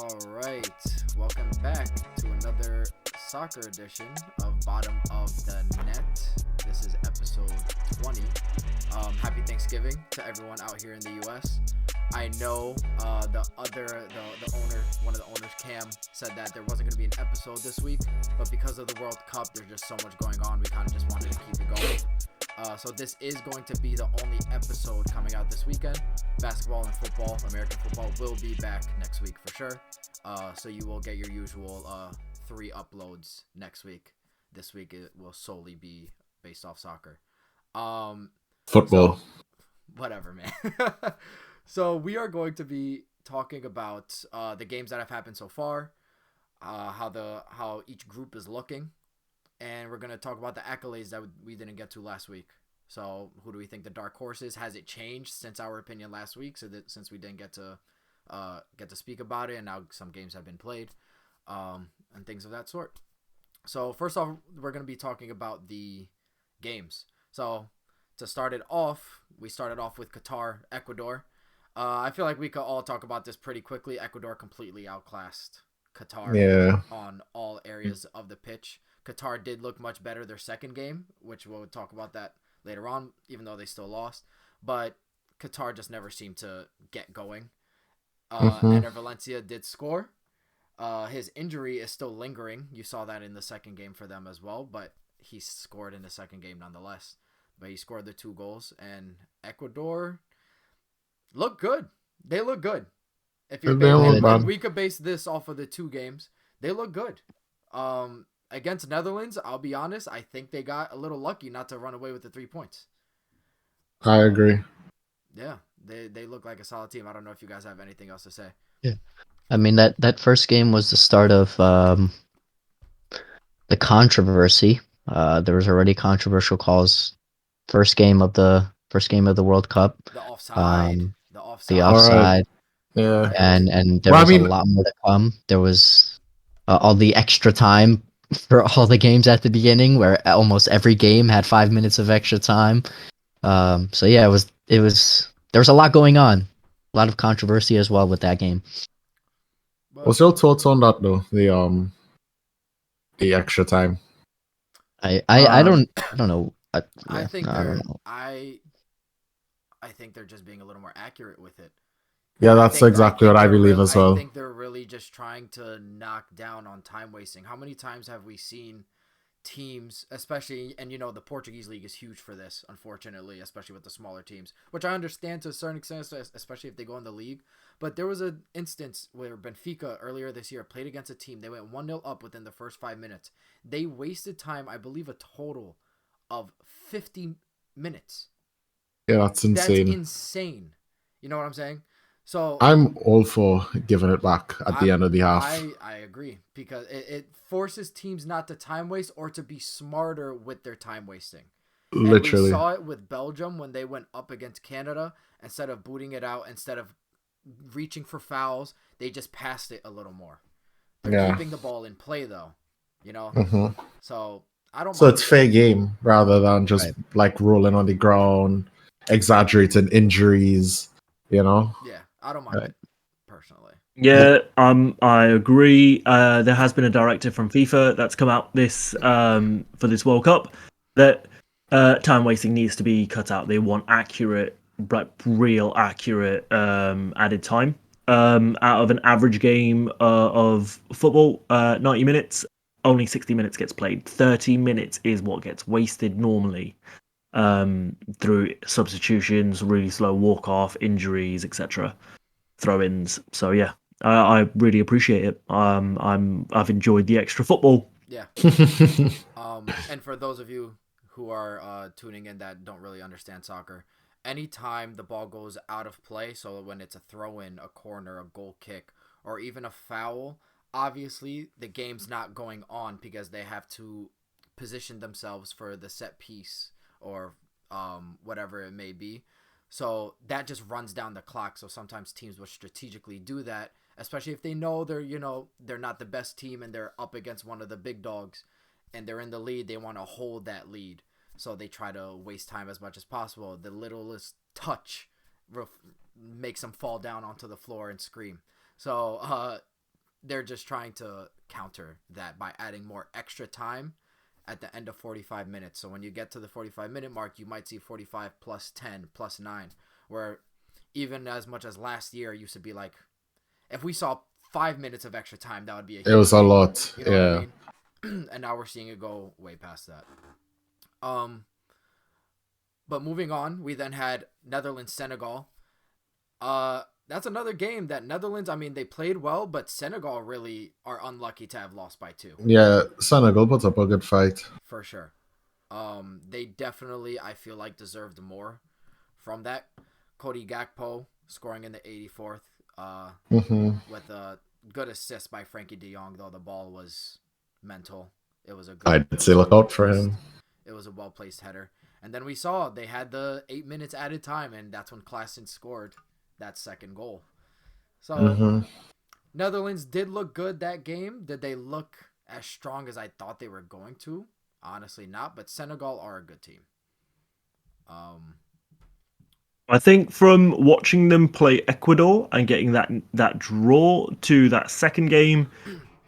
All right, welcome back to another soccer edition of Bottom of the Net. This is episode 20. Happy Thanksgiving to everyone out here in the U.S. I know the owner, one of the owners, Cam, said that there wasn't going to be an episode this week, but because of the World Cup, there's just so much going on. We kind of just wanted to keep it going. So this is going to be the only episode coming out this weekend. Basketball and football, American football, will be back next week for sure. So you will get your usual 3 uploads next week. This week it will solely be based off soccer. Football. So, whatever, man. So we are going to be talking about the games that have happened so far, how each group is looking. And we're going to talk about the accolades that we didn't get to last week. So who do we think the dark horse is? Has it changed since our opinion last week? Since we didn't get to speak about it, and now some games have been played, and things of that sort. So first off, we're going to be talking about the games. So to start it off, we started off with Qatar, Ecuador. I feel like we could all talk about this pretty quickly. Ecuador completely outclassed Qatar on all areas of the pitch. Qatar did look much better their second game, which we'll talk about that later on, even though they still lost. But Qatar just never seemed to get going. Eder Valencia did score. His injury is still lingering. You saw that in the second game for them as well, but he scored in the second game nonetheless. But he scored the 2 goals, and Ecuador look good. They look good. If you're we could base this off of the 2 games. They look good. Against Netherlands, I'll be honest, I think they got a little lucky not to run away with the 3 points. I agree. Yeah, they look like a solid team. I don't know if you guys have anything else to say. Yeah, I mean that first game was the start of the controversy. There was already controversial calls. First game of the World Cup. The offside. The offside. Right. Yeah. And there was a lot more to come. There was all the extra time for all the games at the beginning, where almost every game had 5 minutes of extra time. So yeah, it was there was a lot going on, a lot of controversy as well with that game. What's your thoughts on that though? The extra time. I don't know. I think I don't know. I think they're just being a little more accurate with it. Yeah, that's exactly what I believe as well. I think they're really just trying to knock down on time wasting. How many times have we seen teams, especially, and the Portuguese league is huge for this, unfortunately, especially with the smaller teams, which I understand to a certain extent, especially if they go in the league. But there was an instance where Benfica earlier this year played against a team. They went 1-0 up within the first 5 minutes. They wasted time, I believe, a total of 50 minutes. Yeah, that's insane. That's insane. You know what I'm saying? So I'm all for giving it back at the end of the half. I agree, because it forces teams not to time waste or to be smarter with their time wasting. Literally. And we saw it with Belgium when they went up against Canada. Instead of booting it out, instead of reaching for fouls, they just passed it a little more. They're keeping the ball in play though, So I don't. So it's fair game rather than just like rolling on the ground, exaggerating injuries. Yeah, I don't mind it personally. Yeah, I agree. There has been a directive from FIFA that's come out for this World Cup that time wasting needs to be cut out. They want accurate, like real accurate added time. Out of an average game of football, 90 minutes, only 60 minutes gets played. 30 minutes is what gets wasted normally. Through substitutions, really slow walk-off, injuries, etc., throw-ins. So yeah, I really appreciate it. I've enjoyed the extra football. Yeah. And for those of you who are tuning in that don't really understand soccer, anytime the ball goes out of play, so when it's a throw-in, a corner, a goal kick, or even a foul, obviously the game's not going on because they have to position themselves for the set piece or whatever it may be. So that just runs down the clock. So sometimes teams will strategically do that, especially if they know they're not the best team and they're up against one of the big dogs and they're in the lead. They want to hold that lead. So they try to waste time as much as possible. The littlest touch makes them fall down onto the floor and scream. So they're just trying to counter that by adding more extra time at the end of 45 minutes. So when you get to the 45-minute mark, you might see 45 plus 10 plus 9, where even as much as last year, it used to be like, if we saw 5 minutes of extra time, that would be a huge It was a thing. lot. You know Yeah. what I mean? And now we're seeing it go way past that. But moving on, we then had Netherlands-Senegal. That's another game that Netherlands, I mean, they played well, but Senegal really are unlucky to have lost by 2. Yeah, Senegal put up a good fight. For sure. They definitely, I feel like, deserved more from that. Cody Gakpo scoring in the 84th with a good assist by Frankie de Jong, though the ball was mental. It was a good. I'd say look out for him. It was a well-placed header. And then we saw they had the 8 minutes added time, and that's when Klaassen scored that second goal. So Netherlands did look good that game. Did they look as strong as I thought they were going to? Honestly, not. But Senegal are a good team. I think from watching them play Ecuador and getting that draw to that second game,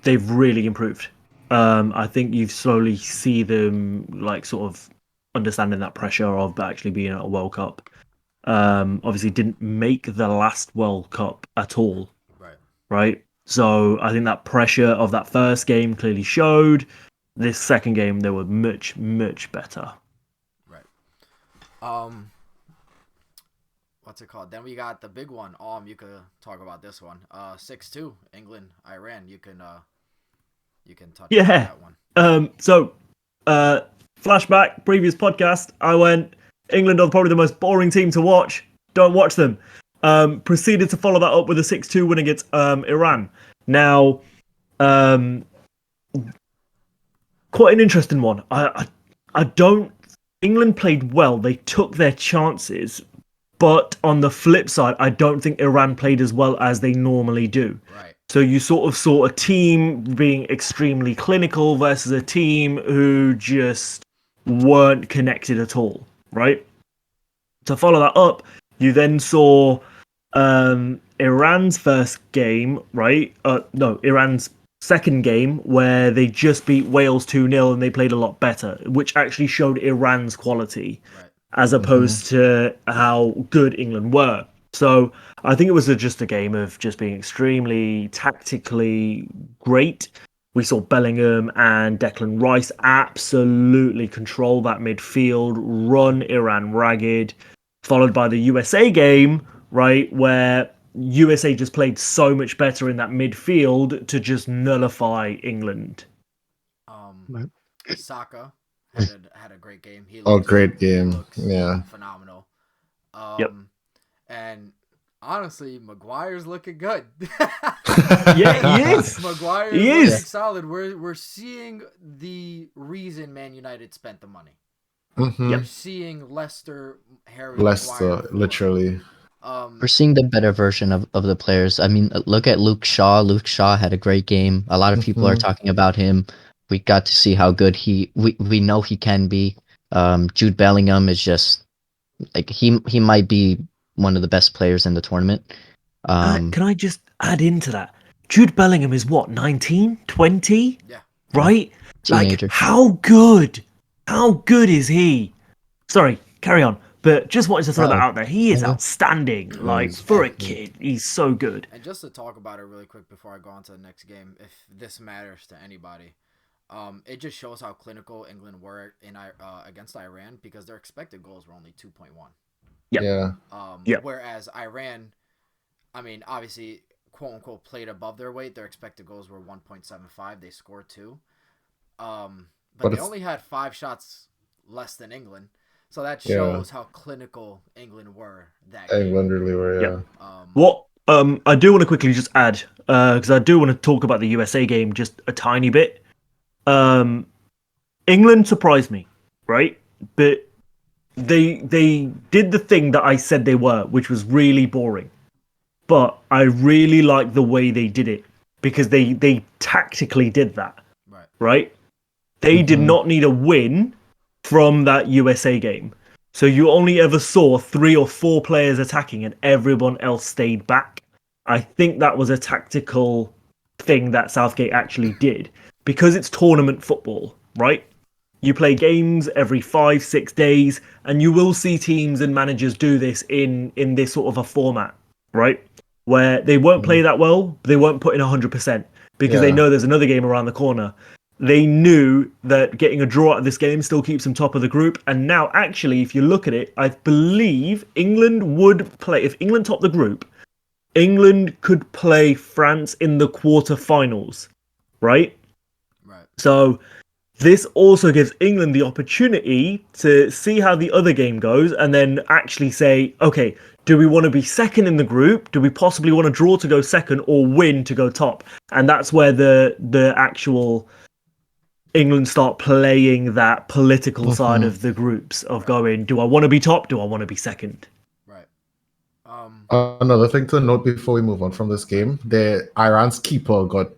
they've really improved. I think you slowly see them like sort of understanding that pressure of actually being at a World Cup. Obviously didn't make the last World Cup at all. Right? So I think that pressure of that first game clearly showed. This second game, they were much, much better. Right. What's it called? Then we got the big one. You could talk about this one. 6-2, England, Iran. You can touch on that one. So, flashback, previous podcast, I went, England are probably the most boring team to watch. Don't watch them. Proceeded to follow that up with a 6-2 win against Iran. Now, quite an interesting one. England played well. They took their chances. But on the flip side, I don't think Iran played as well as they normally do. Right. So you sort of saw a team being extremely clinical versus a team who just weren't connected at all, right? To follow that up, you then saw Iran's first game, right? Iran's second game where they just beat Wales 2-0 and they played a lot better, which actually showed Iran's quality. Right. As opposed to how good England were. So I think it was just a game of just being extremely tactically great. We saw Bellingham and Declan Rice absolutely control that midfield, run Iran ragged, followed by the USA game, right, where USA just played so much better in that midfield to just nullify England. Saka had a great game. Great game. Yeah. Phenomenal. Yep. And honestly, Maguire's looking good. Yeah, he is. Maguire is looking solid. We're seeing the reason Man United spent the money. You're seeing Leicester, Maguire, literally. We're seeing the better version of the players. I mean, look at Luke Shaw. Luke Shaw had a great game. A lot of people are talking about him. We got to see how good we know he can be. Jude Bellingham is just like he might be one of the best players in the tournament. Can I just add into that? Jude Bellingham is what, 19, 20? Yeah. Right? Teenager. Like, how good is he? Sorry, carry on. But just wanted to throw that out there. He is outstanding. Like, for a kid, he's so good. And just to talk about it really quick before I go on to the next game, if this matters to anybody, it just shows how clinical England were in against Iran because their expected goals were only 2.1. Yeah. Whereas Iran, I mean, obviously, quote unquote, played above their weight. Their expected goals were 1.75. They scored 2. But they only had 5 shots less than England. So that shows how clinical England were that game. England really were, yeah. What I do want to quickly just add, because I do want to talk about the USA game just a tiny bit. England surprised me, right? But they did the thing that I said they were, which was really boring. But I really like the way they did it because they tactically did that, right? They did not need a win from that USA game. So you only ever saw 3 or 4 players attacking and everyone else stayed back. I think that was a tactical thing that Southgate actually did, because it's tournament football, right? You play games every 5-6 days, and you will see teams and managers do this in this sort of a format, right? Where they won't play that well, but they won't put in 100% because they know there's another game around the corner. They knew that getting a draw out of this game still keeps them top of the group. And now, actually, if you look at it, I believe England would play, if England topped the group, England could play France in the quarterfinals, right? Right. So this also gives England the opportunity to see how the other game goes and then actually say, okay, do we want to be second in the group? Do we possibly want to draw to go second or win to go top? And that's where the actual England start playing that political side of the groups of going, do I want to be top? Do I want to be second? Right. Another thing to note before we move on from this game, Iran's keeper got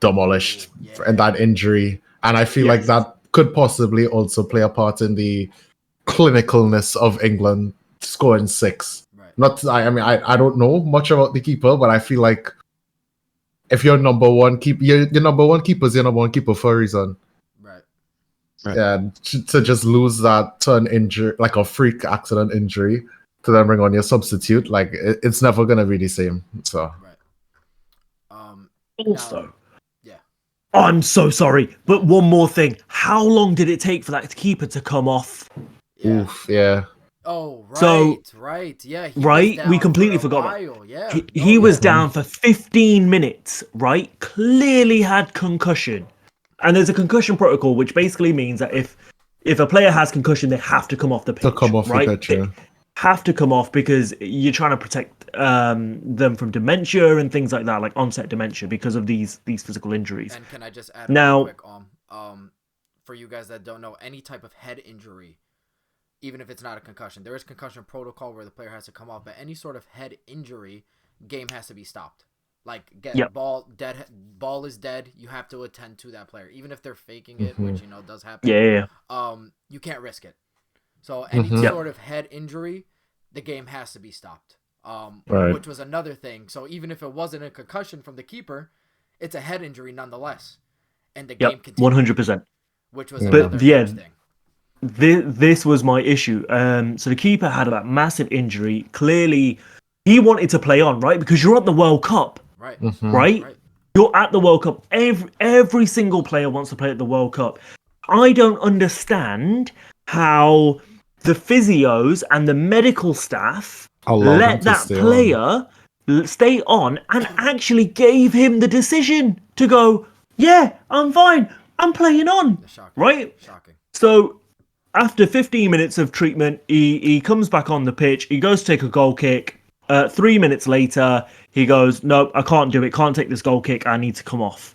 demolished in that injury. And I feel like that could possibly also play a part in the clinicalness of England scoring 6. Right. I don't know much about the keeper, but I feel like if your number one keeper, your number one keeper is your number one keeper for a reason. Right. And to just lose that to an injury, like a freak accident injury, to then bring on your substitute, like it's never gonna be the same. So Also, now, yeah. I'm so sorry, but one more thing. How long did it take for that keeper to come off? Yeah. Oof, yeah. Oh, right, So- right. Yeah, he Right? was down We completely for a forgot that. while. Yeah. He was down for 15 minutes, right? Clearly had concussion. And there's a concussion protocol, which basically means that if a player has concussion, they have to come off the pitch. To come off right? the pitch, yeah. They have to come off because you're trying to protect them from dementia and things like that, like onset dementia, because of these physical injuries. And can I just add Now- real quick, for you guys that don't know, any type of head injury, even if it's not a concussion, there is concussion protocol where the player has to come off, but any sort of head injury, game has to be stopped. Like ball is dead, you have to attend to that player, even if they're faking it, which does happen. Yeah. You can't risk it. So any sort of head injury, the game has to be stopped. Right. Which was another thing. So even if it wasn't a concussion from the keeper, it's a head injury nonetheless, and the game continued. 100%. Which was another huge thing. This was my issue. So the keeper had that massive injury. Clearly, he wanted to play on, right? Because you're at the World Cup, Right. right? You're at the World Cup. Every single player wants to play at the World Cup. I don't understand how the physios and the medical staff let that player stay on and actually gave him the decision to go, yeah, I'm fine. I'm playing on, right? Shocking. So after 15 minutes of treatment, he comes back on the pitch. He goes to take a goal kick. 3 minutes later, he goes, no, I can't do it. Can't take this goal kick. I need to come off.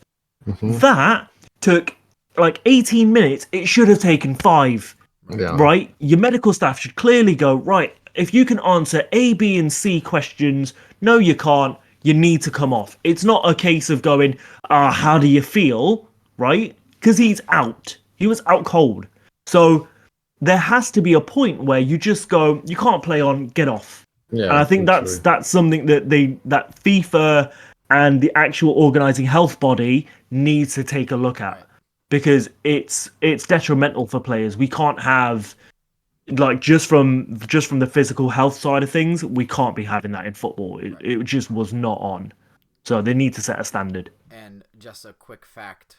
That took like 18 minutes. It should have taken 5, right? Your medical staff should clearly go, right, if you can answer A, B, and C questions, no, you can't. You need to come off. It's not a case of going, how do you feel, right? Because he's out. He was out cold. So there has to be a point where you just go, you can't play on, get off. Yeah, and I think that's something that that FIFA and the actual organizing health body needs to take a look at, because it's detrimental for players. We can't have, like, just from the physical health side of things, we can't be having that in football. It just was not on. So they need to set a standard. And just a quick fact,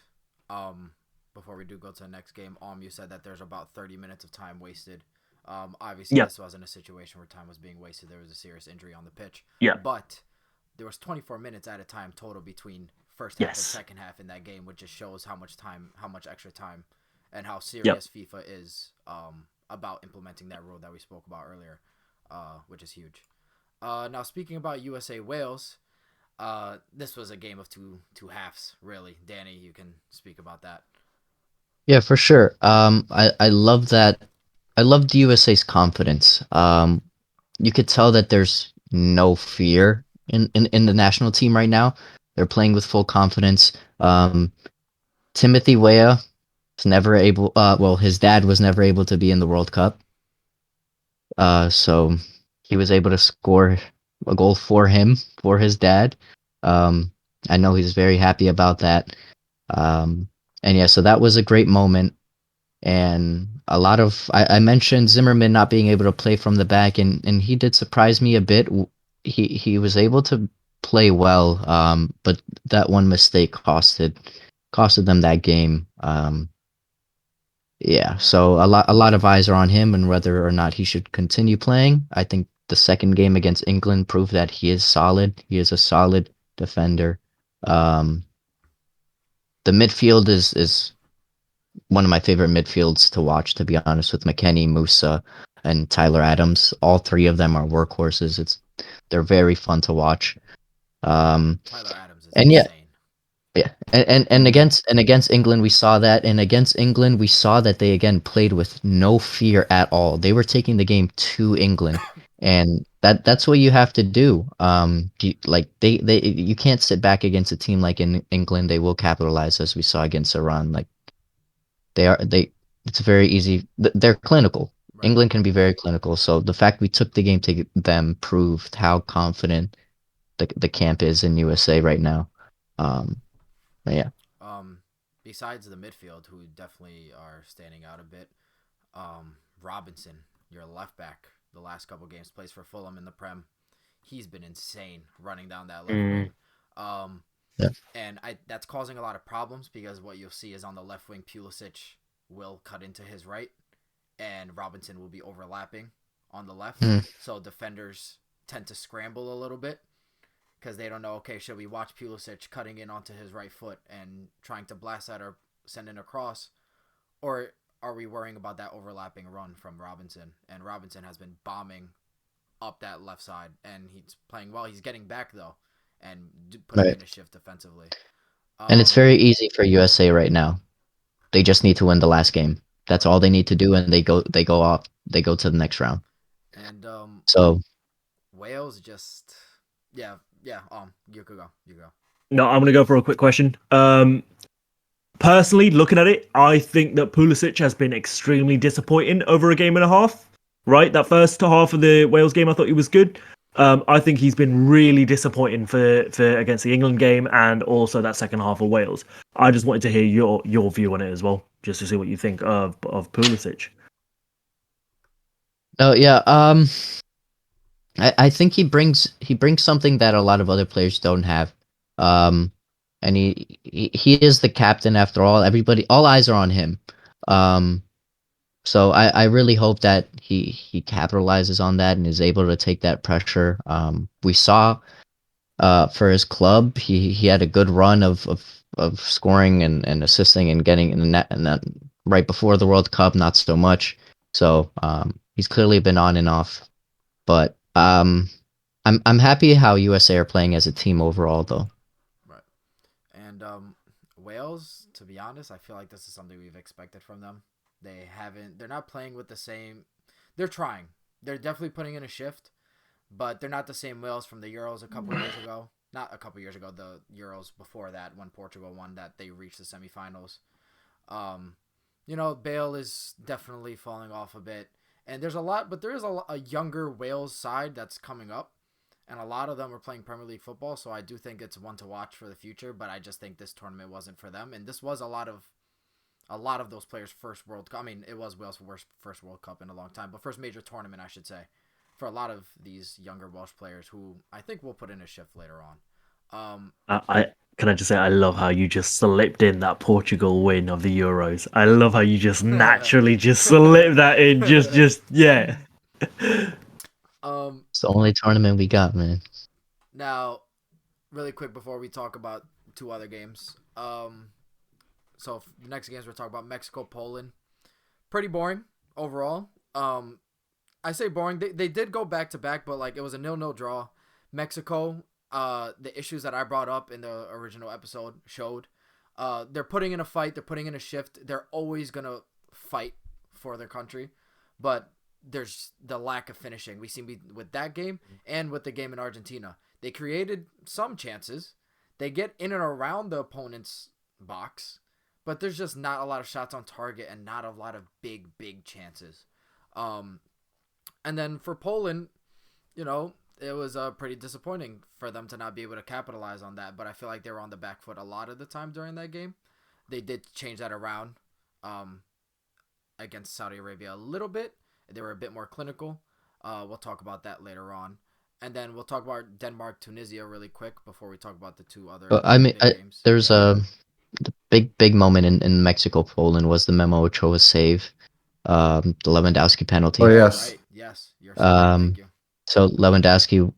before we do go to the next game, you said that there's about 30 minutes of time wasted. Obviously, this wasn't a situation where time was being wasted. There was a serious injury on the pitch. Yeah. But there was 24 minutes at a time total between first half and second half in that game, which just shows how much extra time, and how serious FIFA is about implementing that rule that we spoke about earlier, which is huge. Now, speaking about USA Wales, this was a game of two halves, really. Danny, you can speak about that. Yeah, for sure. I love that. I love the USA's confidence. You could tell that there's no fear in the national team right now. They're playing with full confidence. Timothy Weah was never able. His dad was never able to be in the World Cup. So he was able to score a goal for him, for his dad. I know he's very happy about that. And yeah, so that was a great moment. And a lot of I mentioned Zimmerman not being able to play from the back, and he did surprise me a bit. He was able to play well, but that one mistake costed them that game. Yeah, so a lot of eyes are on him and whether or not he should continue playing. I think the second game against England proved that he is solid. He is a solid defender. Um, the midfield is one of my favorite midfields to watch, to be honest, with McKennie, Musa, and Tyler Adams. All three of them are workhorses. They're very fun to watch. Tyler Adams is And yeah, insane. yeah, and against England we saw that, and against England we saw that they again played with no fear at all. They were taking the game to England, and that's what you have to do. Like you can't sit back against a team like in England. They will capitalize, as we saw against Iran. Like they it's very easy. They're clinical. Right. England can be very clinical. So the fact we took the game to them proved how confident the camp is in USA right now. But yeah. Besides the midfield, who definitely are standing out a bit, Robinson, your left back, the last couple games plays for Fulham in the Prem. He's been insane running down that left wing. Yeah. And that's causing a lot of problems because what you'll see is on the left wing, Pulisic will cut into his right, and Robinson will be overlapping on the left. So defenders tend to scramble a little bit because they don't know, okay, should we watch Pulisic cutting in onto his right foot and trying to blast that or send in a cross, or are we worrying about that overlapping run from Robinson? And Robinson has been bombing up that left side, and he's playing well. He's getting back, though, and putting in a shift defensively. And it's very easy for USA right now. They just need to win the last game. That's all they need to do, and they go to the next round. And so Wales just yeah. You could go. No, I'm gonna go for a quick question. Personally, looking at it, I think that Pulisic has been extremely disappointing over a game and a half. Right, that first half of the Wales game, I thought he was good. I think he's been really disappointing for against the England game and also that second half of Wales. I just wanted to hear your view on it as well, just to see what you think of Pulisic. Oh yeah, I think he brings something that a lot of other players don't have. And he is the captain after all. All eyes are on him. So I really hope that he capitalizes on that and is able to take that pressure. We saw for his club, he had a good run of scoring and assisting and getting in the net, and that right before the World Cup, not so much. So he's clearly been on and off, but I'm happy how USA are playing as a team overall, though. Right. And Wales, to be honest, I feel like this is something we've expected from them. They're not playing with the same. They're trying. They're definitely putting in a shift, but they're not the same Wales from the Euros a couple years ago. Not a couple years ago, the Euros before that, when Portugal won that, they reached the semifinals. Bale is definitely falling off a bit. And there is a younger Wales side that's coming up. And a lot of them are playing Premier League football, so I do think it's one to watch for the future, but I just think this tournament wasn't for them. And this was a lot of those players' first World Cup. I mean, it was Wales' first World Cup in a long time, but first major tournament, I should say, for a lot of these younger Welsh players who I think will put in a shift later on. Can I just say I love how you just slipped in that Portugal win of the Euros. I love how you just naturally just slip that in. Just yeah. It's the only tournament we got, man. Now, really quick before we talk about two other games. So the next games we're talking about Mexico, Poland. Pretty boring overall. I say boring. They did go back to back, but like it was a 0-0 draw. Mexico, the issues that I brought up in the original episode showed. They're putting in a fight. They're putting in a shift. They're always gonna fight for their country, but there's the lack of finishing. We see with that game and with the game in Argentina. They created some chances. They get in and around the opponent's box, but there's just not a lot of shots on target and not a lot of big chances. And then for Poland, it was pretty disappointing for them to not be able to capitalize on that. But I feel like they were on the back foot a lot of the time during that game. They did change that around against Saudi Arabia a little bit. They were a bit more clinical. We'll talk about that later on. And then we'll talk about Denmark, Tunisia really quick before we talk about the two other big games. There's a big moment in Mexico Poland was the Memo Ochoa save, the Lewandowski penalty. Oh yes, Right. Yes. You're so right. Thank you. So Lewandowski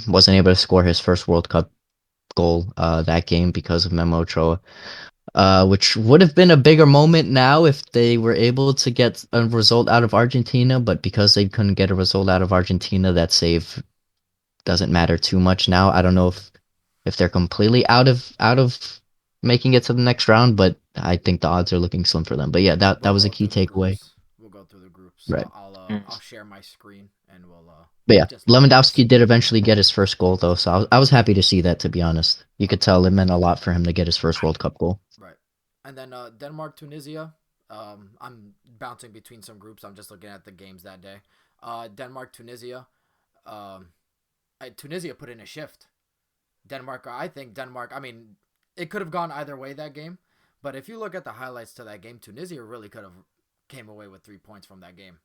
wasn't able to score his first World Cup goal that game because of Memo Ochoa, which would have been a bigger moment now if they were able to get a result out of Argentina, but because they couldn't get a result out of Argentina, that save doesn't matter too much now. I don't know if they're completely out of making it to the next round, but I think the odds are looking slim for them. But yeah, that was a key takeaway. We'll go through the groups. Right. I'll share my screen and we'll. But yeah, Lewandowski did eventually get his first goal though, so I was happy to see that. To be honest, you could tell it meant a lot for him to get his first World Cup goal. Right, and then Denmark, Tunisia. I'm bouncing between some groups. I'm just looking at the games that day. Denmark, Tunisia. Tunisia put in a shift. Denmark. I think Denmark. I mean, it could have gone either way that game, but if you look at the highlights to that game, Tunisia really could have came away with 3 points from that game.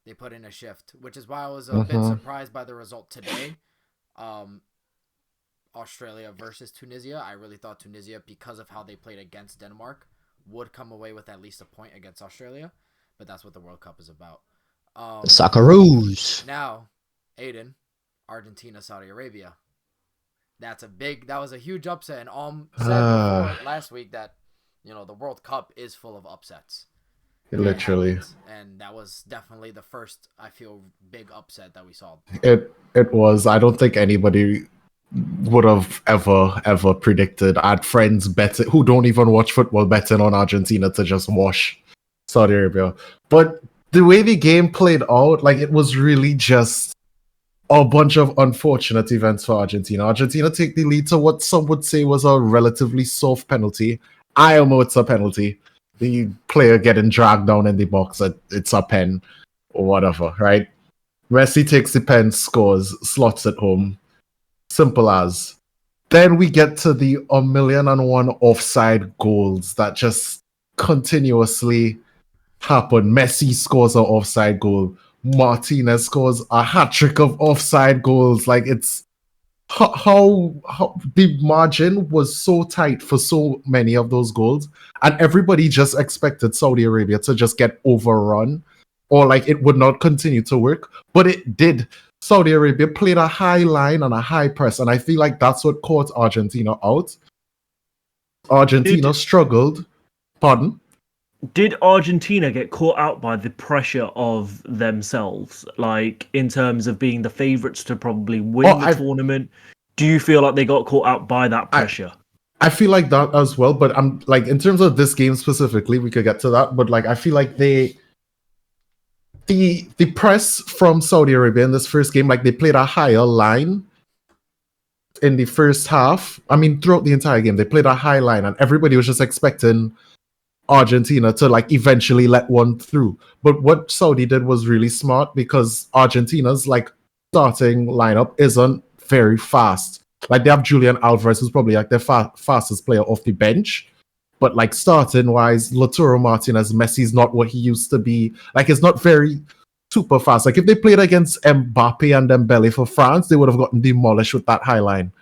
They put in a shift, which is why I was a bit surprised by the result today. Australia versus Tunisia. I really thought Tunisia, because of how they played against Denmark, would come away with at least a point against Australia. But that's what the World Cup is about. The Socceroos. Now, Aiden, Argentina, Saudi Arabia. That was a huge upset. And said before last week that, the World Cup is full of upsets. Literally. And that was definitely the first, I feel, big upset that we saw. It was. I don't think anybody would have ever predicted. I had friends who don't even watch football betting on Argentina to just wash Saudi Arabia. But the way the game played out, like, it was really just a bunch of unfortunate events for Argentina. Argentina take the lead to what some would say was a relatively soft penalty. I know it's a penalty. The player getting dragged down in the box, it's a pen or whatever, right? Messi takes the pen, scores, slots it home. Simple as. Then we get to the 1,000,001 offside goals that just continuously happen. Messi scores an offside goal. Martinez scores a hat-trick of offside goals. Like, it's how the margin was so tight for so many of those goals, and everybody just expected Saudi Arabia to just get overrun, or like it would not continue to work, but it did. Saudi Arabia played a high line and a high press, and I feel like that's what caught Argentina out. Argentina struggled. Pardon? Did Argentina get caught out by the pressure of themselves, like in terms of being the favourites to probably win the tournament? Do you feel like they got caught out by that pressure? I feel like that as well, but I'm like, in terms of this game specifically, we could get to that, but like, I feel like the press from Saudi Arabia in this first game, like, they played a higher line in the first half. I mean, throughout the entire game, they played a high line, and everybody was just expecting Argentina to like eventually let one through. But what Saudi did was really smart, because Argentina's like starting lineup isn't very fast. Like, they have Julian Alvarez, who's probably like their fastest player off the bench. But like, starting wise, Lautaro Martinez, Messi's not what he used to be. Like, it's not very super fast. Like, if they played against Mbappe and Dembele for France, they would have gotten demolished with that high line.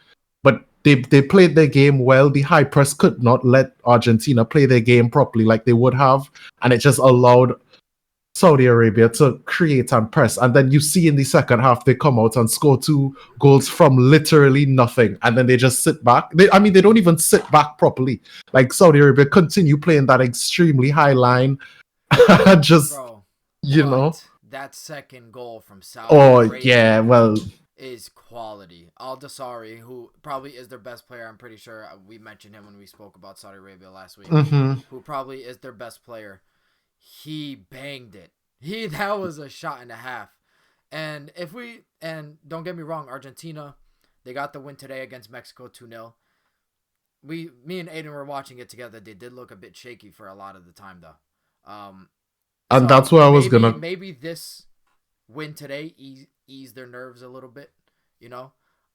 But they played their game well. The high press could not let Argentina play their game properly like they would have. And it just allowed Saudi Arabia to create and press. And then you see in the second half, they come out and score 2 goals from literally nothing. And then they just sit back. They don't even sit back properly. Like, Saudi Arabia continue playing that extremely high line. Just, Bro, that second goal from Saudi Arabia. Yeah, well, is quality. Al-Dasari, who probably is their best player, I'm pretty sure we mentioned him when we spoke about Saudi Arabia last week, who probably is their best player. He banged it. That was a shot and a half. And don't get me wrong, Argentina, they got the win today against Mexico 2-0. Me and Aiden were watching it together. They did look a bit shaky for a lot of the time though. And so that's where I was gonna. Maybe this win today, ease their nerves a little bit, you know.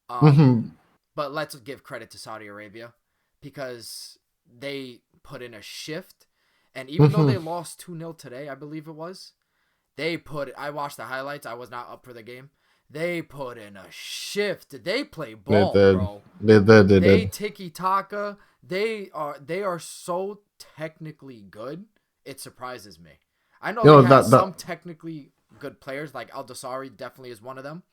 Mhm. But let's give credit to Saudi Arabia because they put in a shift, and even though they lost 2-0 today, I believe it was, I watched the highlights. I was not up for the game. They put in a shift. They play ball, bro. They They did. tiki taka. They are so technically good. It surprises me. I know You know they have that some technically good players, like Al Dasari definitely is one of them.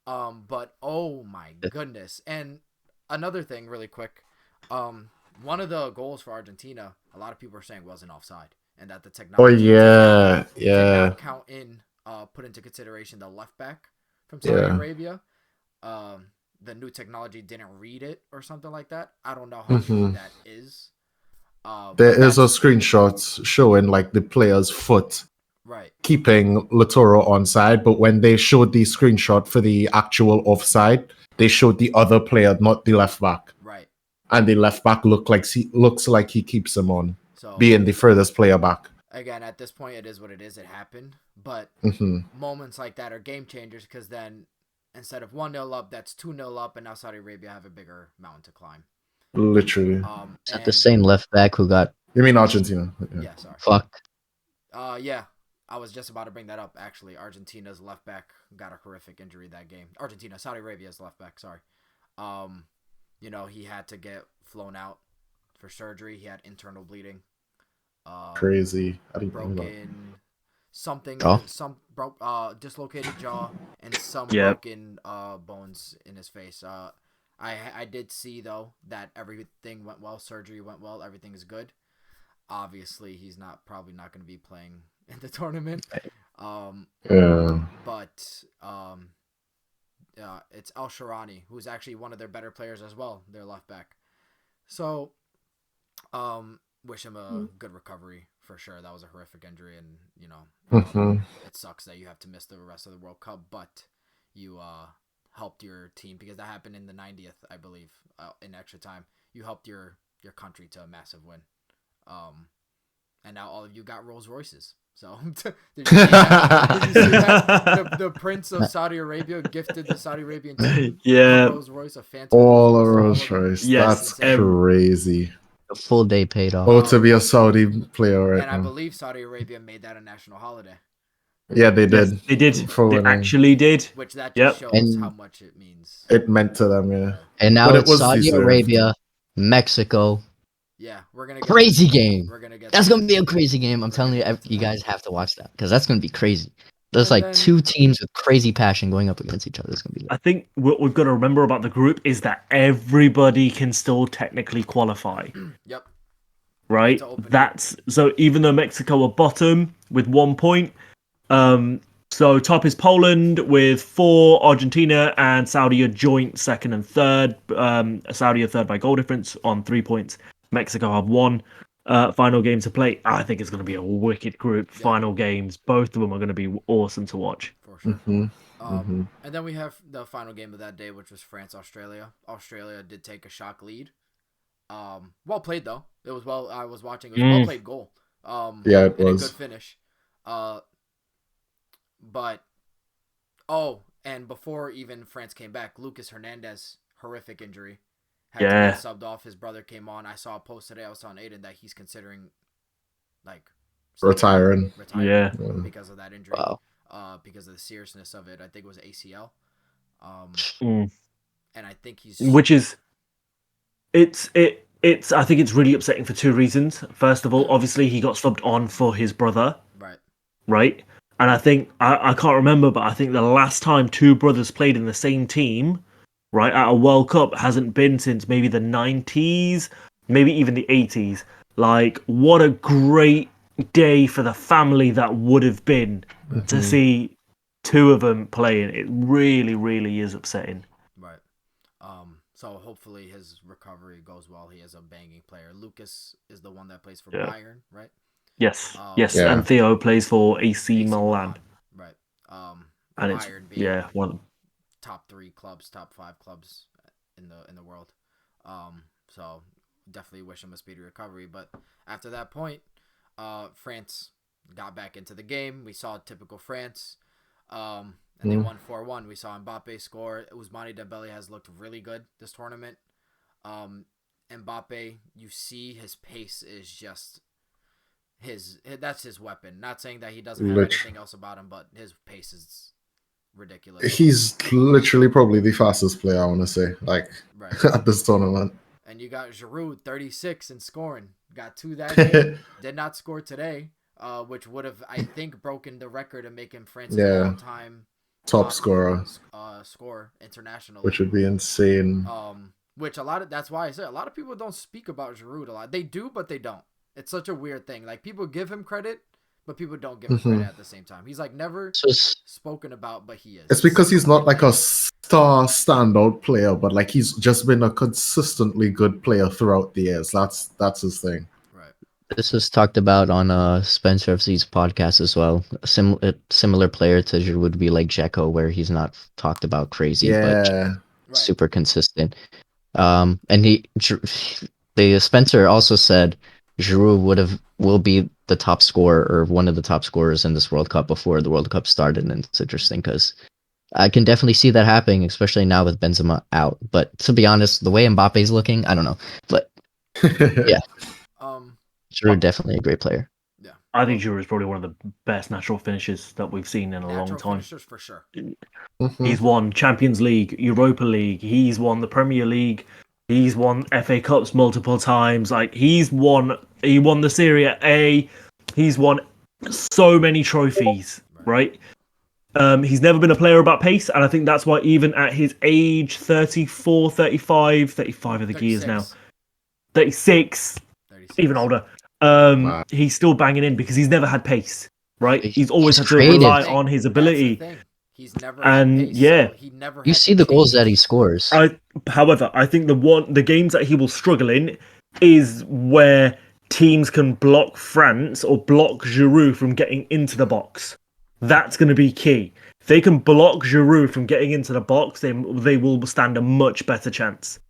But oh my goodness. And another thing, really quick, one of the goals for Argentina, a lot of people are saying wasn't offside, and that the Oh technology yeah, did yeah, not count in, put into consideration the left back from Saudi yeah. Arabia. The new technology didn't read it or something like that. I don't know how true that is. There But is a that's screenshot showing like the player's foot right. keeping Latoro onside, but when they showed the screenshot for the actual offside, they showed the other player, not the left back. Right. And the left back looks like he keeps him on, So being the furthest player back. again, at this point, it is what it is. It happened, but moments like that are game changers because then instead of 1-0 up, that's 2-0 up, and now Saudi Arabia have a bigger mountain to climb. Literally. Is that the same left back who got You mean Argentina? Yeah, sorry. fucked? Yeah, I was just about to bring that up. Actually, Argentina's left back got a horrific injury that game. Saudi Arabia's left back. Sorry. He had to get flown out for surgery. He had internal bleeding. Crazy. I didn't know that. Broken something. Oh. Dislocated jaw and some Yep. broken bones in his face. I did see though that everything went well. Surgery went well. Everything is good. Obviously, he's probably not going to be playing in the tournament. Yeah. But it's El Sharani, who's actually one of their better players as well, their left back. So, wish him a good recovery for sure. That was a horrific injury, and it sucks that you have to miss the rest of the World Cup. But you helped your team because that happened in the 90th, I believe, in extra time. You helped your country to a massive win. And now all of you got Rolls Royces. So did you see that? Did you see that? The Prince of Saudi Arabia gifted the Saudi Arabian team a Rolls Royce, a phantom All a Rolls Rolls Royce. Royce. Yes, That's crazy. A full day paid off. Oh, to be a Saudi player right And I now. believe Saudi Arabia made that a national holiday. Yeah, they Yes, did. they did. For They winning. actually did. Which that Yep. just shows And- how much it means. It meant to them, yeah. And now But it it's was Saudi deserved. Arabia, Mexico. Yeah, we're gonna get Crazy game. We're gonna get. That's to gonna be a crazy game. I'm We're telling you, gonna get to you that. guys have to watch that because that's gonna be crazy. There's And like then- two teams with crazy passion going up against each other. It's gonna be. I think what we've got to remember about the group is that everybody can still technically qualify, Yep. right? It's an open That's so even though Mexico are bottom with 1 point, so top is Poland with 4, Argentina and Saudi are joint second and third. Saudi are third by goal difference on 3 points. Mexico have 1. Final game to play. I think it's going to be a wicked group. Yeah. Final games, both of them are going to be awesome to watch. For sure. Mm-hmm. And then we have the final game of that day, which was France-Australia. Australia did take a shock lead. Well played though. It was well. I was watching. It was a well played goal. Yeah, it and was. a good finish. And before even France came back, Lucas Hernandez, horrific injury, had to get subbed off. His brother came on. I saw a post today. I was telling Aiden that he's considering, like, Retiring. Yeah. because of that injury. Wow. Because of the seriousness of it. I think it was ACL. And I think he's Which is, it's. I think it's really upsetting for 2 reasons. First of all, obviously he got subbed on for his brother, right? And I think I can't remember, but I think the last time 2 brothers played in the same team, right, at a World Cup hasn't been since maybe the 90s, maybe even the 80s. Like, what a great day for the family that would have been to see 2 of them playing. It really, really is upsetting. Right. So hopefully his recovery goes well. He is a banging player. Lucas is the one that plays for Bayern, right? Yes, Yeah. and Theo plays for AC Milan. Right. And it's Bayern being one. top 3 clubs, top 5 clubs in the world. So definitely wish him a speedy recovery. But after that point, France got back into the game. We saw typical France. And they won 4-1. We saw Mbappe score. Ousmane Dembele has looked really good this tournament. Mbappe, you see his pace is just that's his weapon. Not saying that he doesn't have anything else about him, but his pace is ridiculous. He's literally probably the fastest player, I want to say, at this tournament. And you got Giroud, 36 and scoring. Got 2 that game. Did not score today, which would have, I think, broken the record and make him France's all-time top scorer. Score internationally, which would be insane. That's why I say a lot of people don't speak about Giroud a lot. They do, but they don't. It's such a weird thing. Like, people give him credit, but people don't give him credit at the same time. He's like never spoken about, but he is. It's because he's not like a star standout player, but like he's just been a consistently good player throughout the years. That's his thing. Right. This was talked about on Spencer FC's podcast as well. A similar player to Giroud would be like Dzeko, where he's not talked about crazy, but super consistent. And Spencer also said Giroud will be the top scorer or one of the top scorers in this World Cup before the World Cup started, and it's interesting because I can definitely see that happening, especially now with Benzema out. But to be honest, the way Mbappe's looking, I don't know. But yeah, Giroud definitely a great player. Yeah, I think Giroud is probably one of the best natural finishers that we've seen in a long time. Finishers for sure. He's won Champions League, Europa League. He's won the Premier League. He's won FA Cups multiple times. Like he won the Serie A. He's won so many trophies, right? He's never been a player about pace, and I think that's why even at his age, 34, 35 I think he is now, 36, even older, he's still banging in because he's never had pace, right? He's always had to rely on his ability. He's never had pace, so he never you see the goals that he scores. However, I think the games that he will struggle in is where teams can block France or block Giroud from getting into the box. That's going to be key. If they can block Giroud from getting into the box, they will stand a much better chance.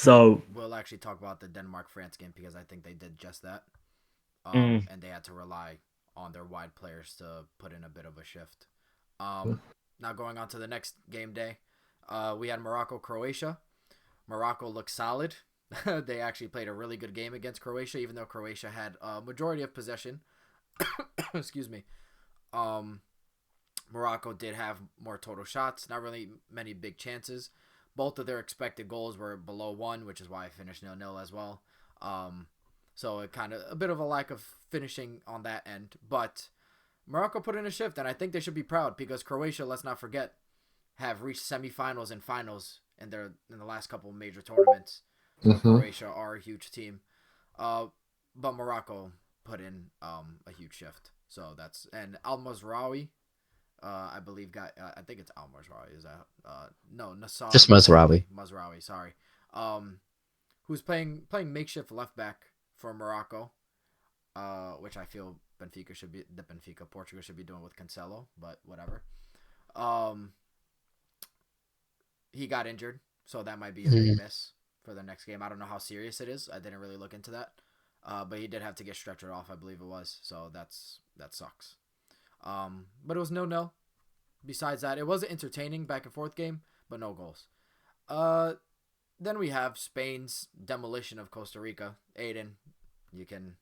So we'll actually talk about the Denmark-France game because I think they did just that. And they had to rely on their wide players to put in a bit of a shift. Now going on to the next game day, we had Morocco-Croatia. Morocco looked solid. They actually played a really good game against Croatia, even though Croatia had a majority of possession. Excuse me. Morocco did have more total shots, not really many big chances. Both of their expected goals were below 1, which is why I finished 0-0 as well. So it kind of a bit of a lack of finishing on that end, but Morocco put in a shift, and I think they should be proud because Croatia, let's not forget, have reached semifinals and finals in the last couple of major tournaments. Croatia are a huge team, but Morocco put in a huge shift. So and Al Mazraoui, I believe I think it's Al Mazraoui. Is that no Nassar? Just Mazraoui. Mazraoui, sorry. Who's playing makeshift left back for Morocco, which I feel Portugal should be doing with Cancelo, but whatever. He got injured, so that might be a big miss for the next game. I don't know how serious it is. I didn't really look into that. But he did have to get stretchered off, I believe it was. So that sucks. But it was 0-0. Besides that, it was an entertaining back and forth game, but no goals. Then we have Spain's demolition of Costa Rica. Aiden, you can,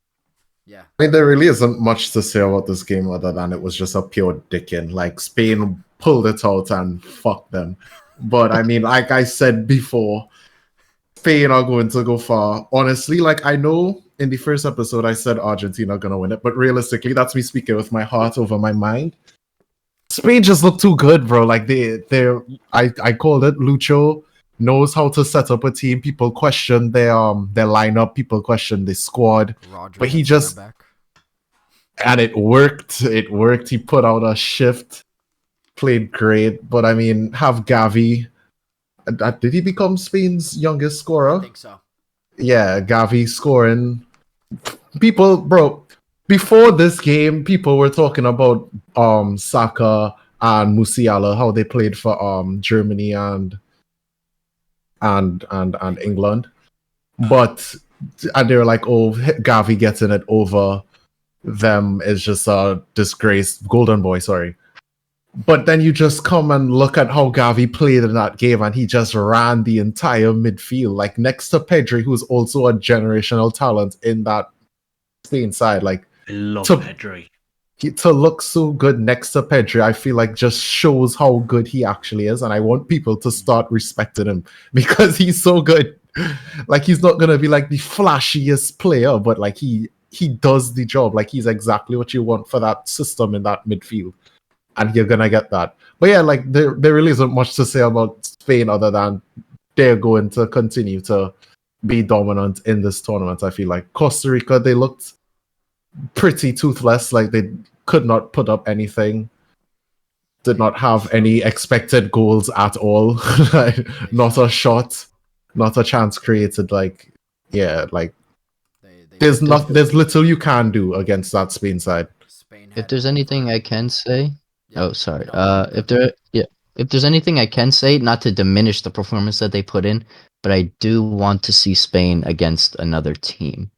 yeah. I mean, there really isn't much to say about this game other than it was just a pure dicking. Like, Spain pulled it out and fucked them. But, I mean, like I said before, Spain are going to go far. Honestly, like, I know in the first episode I said Argentina are going to win it, but realistically, that's me speaking with my heart over my mind. Spain just look too good, bro. Like, I called it. Lucho knows how to set up a team. People question their lineup. People question the squad. Roger, but he just... And it worked. It worked. He put out a shift. Played great. But, I mean, have Gavi... Did he become Spain's youngest scorer? I think so. Yeah, Gavi scoring. People, bro, before this game, people were talking about Saka and Musiala, how they played for Germany and England. But and they were like, oh, Gavi getting it over them is just a disgrace. Golden boy, sorry. But then you just come and look at how Gavi played in that game, and he just ran the entire midfield, like next to Pedri, who's also a generational talent in that Spain side. Like I love to Pedri. to look so good next to Pedri, I feel like just shows how good he actually is, and I want people to start respecting him because he's so good. Like he's not gonna be like the flashiest player, but like he does the job. Like he's exactly what you want for that system in that midfield, and you're gonna get that. But yeah, like there really isn't much to say about Spain other than they're going to continue to be dominant in this tournament. I feel like Costa Rica, they looked pretty toothless, like they could not put up anything, did not have any expected goals at all. Like, not a shot, not a chance created. Like, yeah, like there's little you can do against that Spain side. If there's anything I can say, Yeah. sorry. No, If there's anything I can say, not to diminish the performance that they put in, but I do want to see Spain against another team,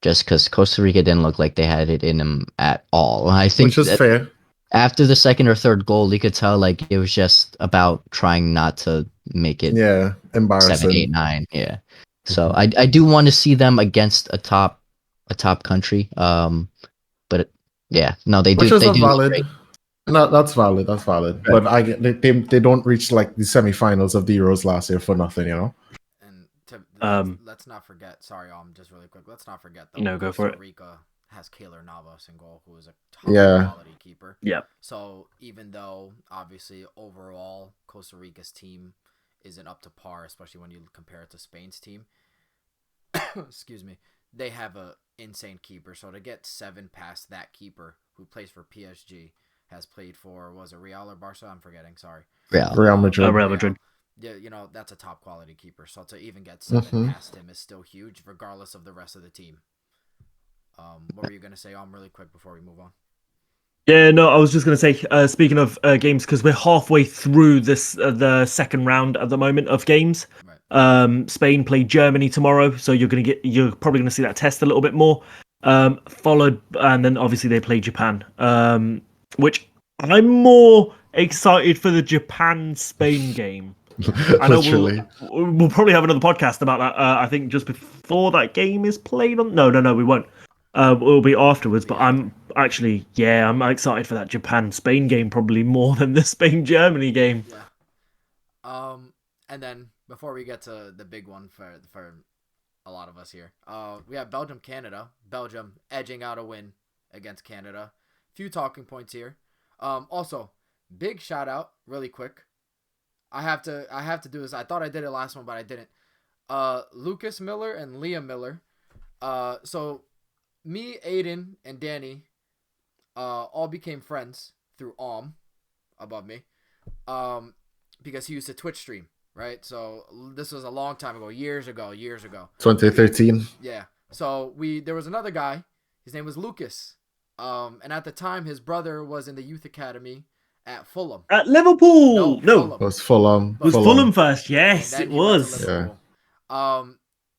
just because Costa Rica didn't look like they had it in them at all. I think Which is fair. after the second or third goal, you could tell like it was just about trying not to make it Yeah, 7, 8, embarrassing. 9. Yeah. So I do want to see them against a top country. But yeah, no, they Which do is a look valid. great. No, that's valid. That's valid. Right. But they don't reach like the semifinals of the Euros last year for nothing, you know. And let's not forget. Sorry, just really quick. Let's not forget though. No, go for it. Costa Rica has Keylor Navas in goal, who is a top quality keeper. Yep. So even though obviously overall Costa Rica's team isn't up to par, especially when you compare it to Spain's team, excuse me, they have a insane keeper. So to get 7 past that keeper who plays for PSG, has played for, was it Real or Barca? I'm forgetting. Sorry. Real Madrid. Real Madrid. Yeah, that's a top quality keeper. So to even get 7 past him is still huge, regardless of the rest of the team. What were you gonna say, really quick before we move on? Yeah, no, I was just going to say, speaking of games, because we're halfway through this the second round at the moment of games. Right. Spain play Germany tomorrow, so you're probably going to see that test a little bit more. Followed, and then obviously they play Japan, which I'm more excited for the Japan-Spain game. I know we'll probably have another podcast about that. I think just before that game is played on. No, we won't. It will be afterwards, but I'm actually, I'm excited for that Japan-Spain game probably more than the Spain-Germany game. Yeah. And then before we get to the big one for a lot of us here, we have Belgium-Canada. Belgium edging out a win against Canada. Few talking points here. Also, big shout out, really quick. I have to do this. I thought I did it last one, but I didn't. Lucas Miller and Liam Miller. So me, Aiden, and Danny all became friends through above me, because he used to Twitch stream, right? So this was a long time ago, years ago. 2013. Yeah. So there was another guy. His name was Lucas. And at the time, his brother was in the youth academy at Fulham. At Liverpool. No. It was Fulham. It was Fulham first. Yes, it was. Yeah.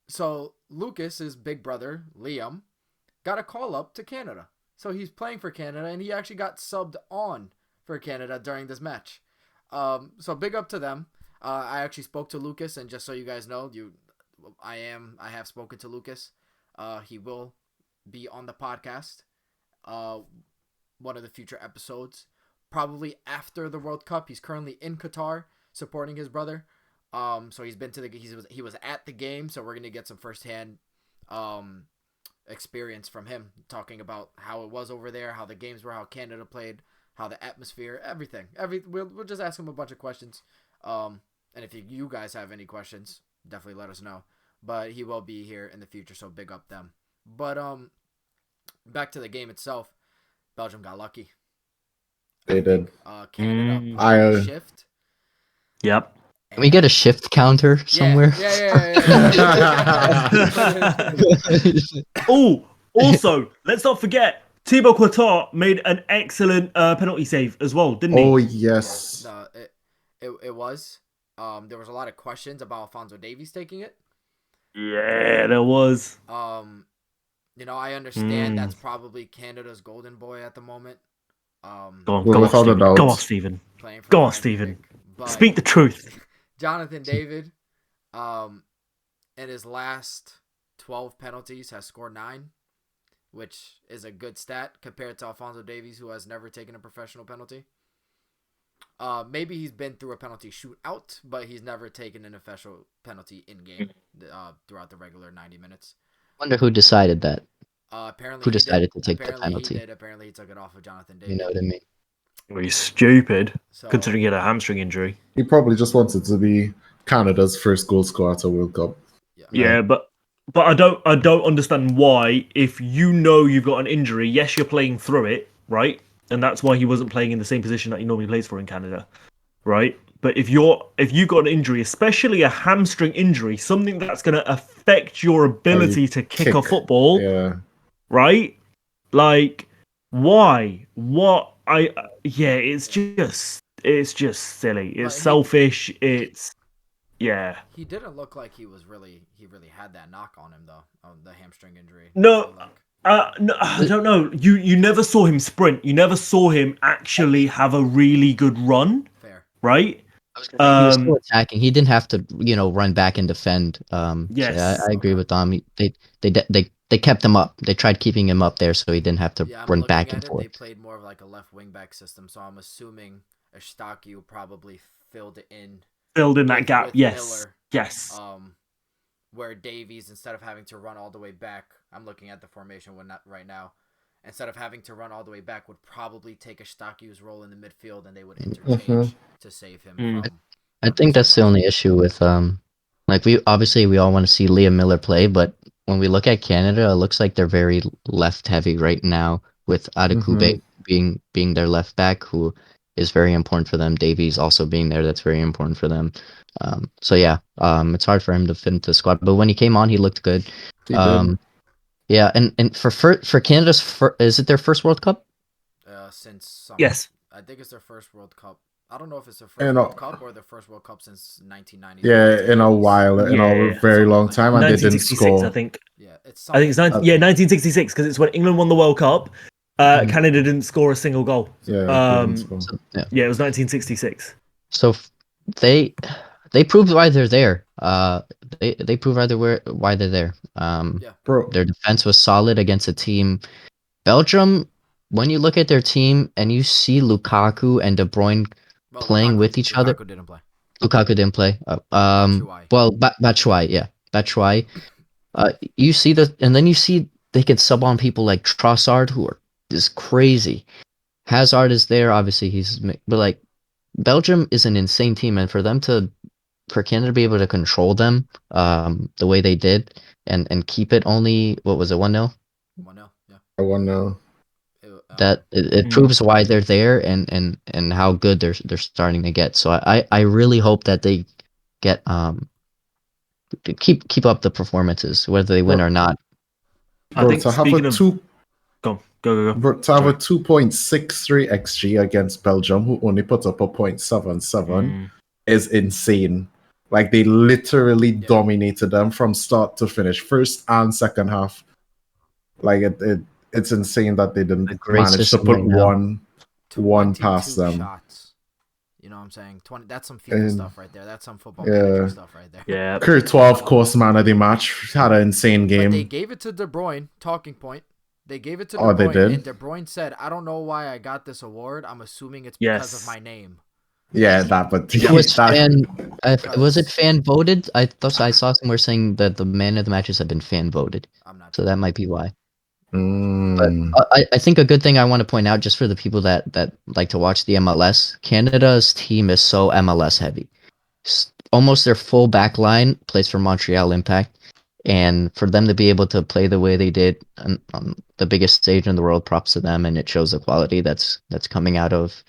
So Lucas's big brother, Liam, got a call up to Canada. So he's playing for Canada, and he actually got subbed on for Canada during this match. So big up to them. I actually spoke to Lucas, and just so you guys know, I have spoken to Lucas. He will be on the podcast. One of the future episodes, probably after the World Cup. He's currently in Qatar supporting his brother. So he's been to he was at the game, so we're gonna get some firsthand experience from him, talking about how it was over there, how the games were, how Canada played, how the atmosphere, everything. We'll just ask him a bunch of questions. And if you guys have any questions, definitely let us know. But he will be here in the future, so big up them. But back to the game itself, Belgium got lucky. They did. Canada played shift. Yep. Can we get a shift counter somewhere? Yeah. Oh, also, let's not forget, Thibaut Courtois made an excellent penalty save as well, didn't he? Oh, yes. It was. There was a lot of questions about Alphonso Davies taking it. Yeah, there was. I understand that's probably Canada's golden boy at the moment. Go on, Well, go on, without a Stephen. doubt. Go on, Stephen. playing for Go on, Bayern Stephen. Munich. But Speak the truth. Jonathan David, in his last 12 penalties, has scored 9, which is a good stat compared to Alphonso Davies, who has never taken a professional penalty. Maybe he's been through a penalty shootout, but he's never taken an official penalty in game throughout the regular 90 minutes. Wonder who decided that. Apparently Who he decided did. to take the Apparently penalty? he did. Apparently he took it off of Jonathan David. You know what I mean? Well, he's stupid, So, considering he had a hamstring injury. He probably just wanted to be Canada's first goal scorer at a World Cup. Yeah, but I don't understand why, if you know you've got an injury, yes, you're playing through it, right? And that's why he wasn't playing in the same position that he normally plays for in Canada, right? But if you've got an injury, especially a hamstring injury, something that's going to affect your ability to kick a football, Yeah. right? Like, why? What? It's just silly. It's selfish. He didn't look like he really had that knock on him though, on the hamstring injury. No, no, I don't know. You never saw him sprint. You never saw him actually have a really good run. Fair. Right? He was still attacking. He didn't have to, run back and defend. Yes. So I agree with Dom. They kept him up. They tried keeping him up there so he didn't have to run back and forth. They played more of like a left wing back system, so I'm assuming Eustachiou probably filled in that gap. Yes. Miller, yes. Where Davies, instead of having to run all the way back, I'm looking at the formation right now. Instead of having to run all the way back, would probably take Eustachiou's role in the midfield, and they would interchange to save him from. I think that's the only issue with we all want to see Liam Miller play, but when we look at Canada, it looks like they're very left heavy right now, with Adekube being their left back, who is very important for them. Davies also being there, that's very important for them. It's hard for him to fit into the squad, but when he came on, he looked good. He did. Yeah, and for Canada's is it their first World Cup? Yes, I think it's their first World Cup. I don't know if it's their first World Cup or their first World Cup since 1990. Yeah, in a while, in a very long time, and they didn't score. I think. Yeah, I think it's 1966 because it's when England won the World Cup. Canada didn't score a single goal. Yeah, it was 1966. So they proved why they're there. They proved why they're there. Their defense was solid against a team. Belgium, when you look at their team and you see Lukaku and De Bruyne playing with each other. Lukaku didn't play. Batshuayi, yeah. Batshuayi. You see that, and then you see they can sub on people like Trossard, who is crazy. Hazard is there, obviously but Belgium is an insane team, and for Canada to be able to control them the way they did and keep it only, what was it, 1-0? 1-0, yeah. 1-0. That it proves why they're there and how good they're starting to get. So I really hope that they get keep up the performances, whether they win or not. I think to have a 2.63 xG against Belgium, who only put up a 0.77, is insane. Like, they literally dominated them from start to finish, first and second half. Like, it's insane that they didn't manage to put one past them. Shots. You know what I'm saying? 20. That's some FIFA stuff right there. That's some football manager stuff right there. Yeah. Courtois, of course, man of the match, had an insane game. But they gave it to De Bruyne. Talking point. They gave it to De Bruyne. They did? And De Bruyne said, "I don't know why I got this award. I'm assuming it's because of my name." Yeah, that. But was it fan voted? I saw somewhere saying that the man of the matches have been fan voted. I'm not so that might be why. But I think a good thing I want to point out, just for the people that like to watch the MLS, Canada's team is so MLS heavy. Almost their full back line plays for Montreal Impact, and for them to be able to play the way they did on the biggest stage in the world, props to them, and it shows the quality that's coming out of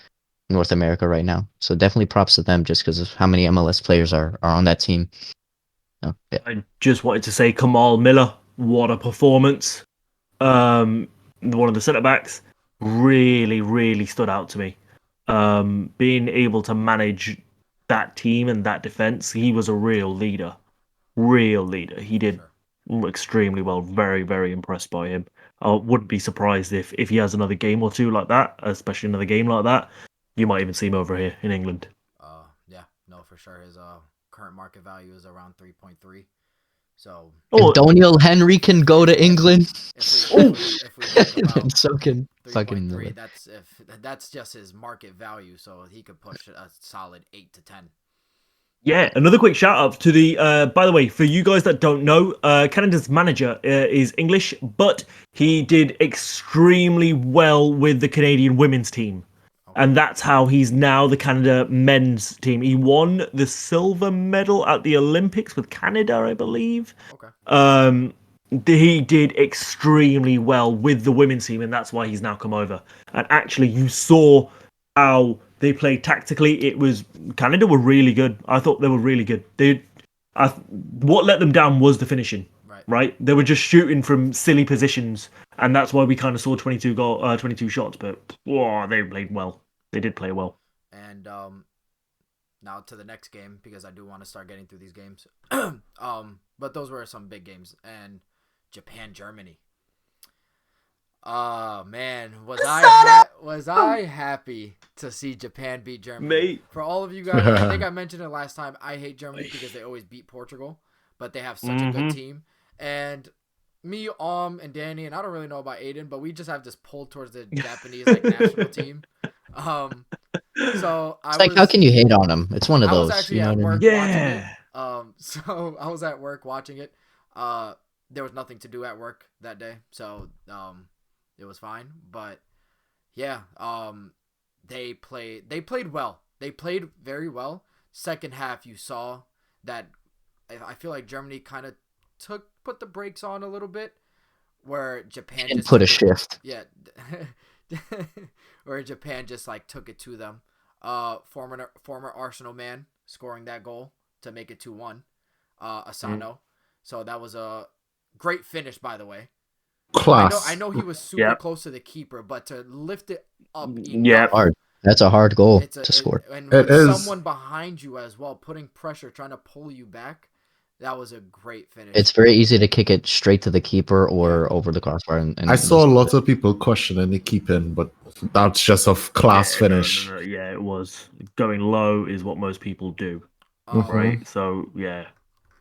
North America right now. So definitely props to them, just because of how many MLS players are on that team. I just wanted to say Kamal Miller, what a performance. One of the centre backs really, really stood out to me. Being able to manage that team and that defense, he was a real leader. He did extremely well. Very, very impressed by him. I wouldn't be surprised if he has another game or two like that, especially another game like that. You might even see him over here in England. Yeah, no, for sure. His current market value is around 3.3. So If Doniel Henry can go to England, if we think then about so can 3.3, fucking that's just his market value. So he could push a solid 8 to 10. Yeah, another quick shout out to the. By the way, for you guys that don't know, Canada's manager is English, but he did extremely well with the Canadian women's team, and that's how he's now the Canada men's team. He won the silver medal at the Olympics with Canada, I believe. Okay. He did extremely well with the women's team, and that's why he's now come over. And actually, you saw how they played tactically. It was Canada were really good. I thought they were really good. What let them down was the finishing. Right? They were just shooting from silly positions, and that's why we kind of saw 22 shots. But they played well. They did play well. And now to the next game, because I do want to start getting through these games. But those were some big games. And Japan, Germany. Oh man, was I happy to see Japan beat Germany? Mate. For all of you guys, I think I mentioned it last time. I hate Germany because they always beat Portugal, but they have such a good team. And me, and Danny, and I don't really know about Aiden, but we just have this pull towards the Japanese national team. So it's like, how can you hate on them? It's one of those. I was actually you know at work watching it. So I was at work watching it. There was nothing to do at work that day, so it was fine. But yeah, they played well. They played very well. Second half, you saw that. I feel like Germany kind of put the brakes on a little bit, where Japan just put a shift. Yeah, where Japan just took it to them. Former Arsenal man scoring that goal to make it 2-1. Asano. So that was a great finish, by the way. Class. I know he was super close to the keeper, but to lift it up hard. That's a hard goal to score. And with someone behind you as well, putting pressure, trying to pull you back, that was a great finish. It's very easy to kick it straight to the keeper or over the crossbar. And I saw a lot of people questioning the keeping, but that's just a class finish. No, yeah, it was. Going low is what most people do. Right? So, yeah,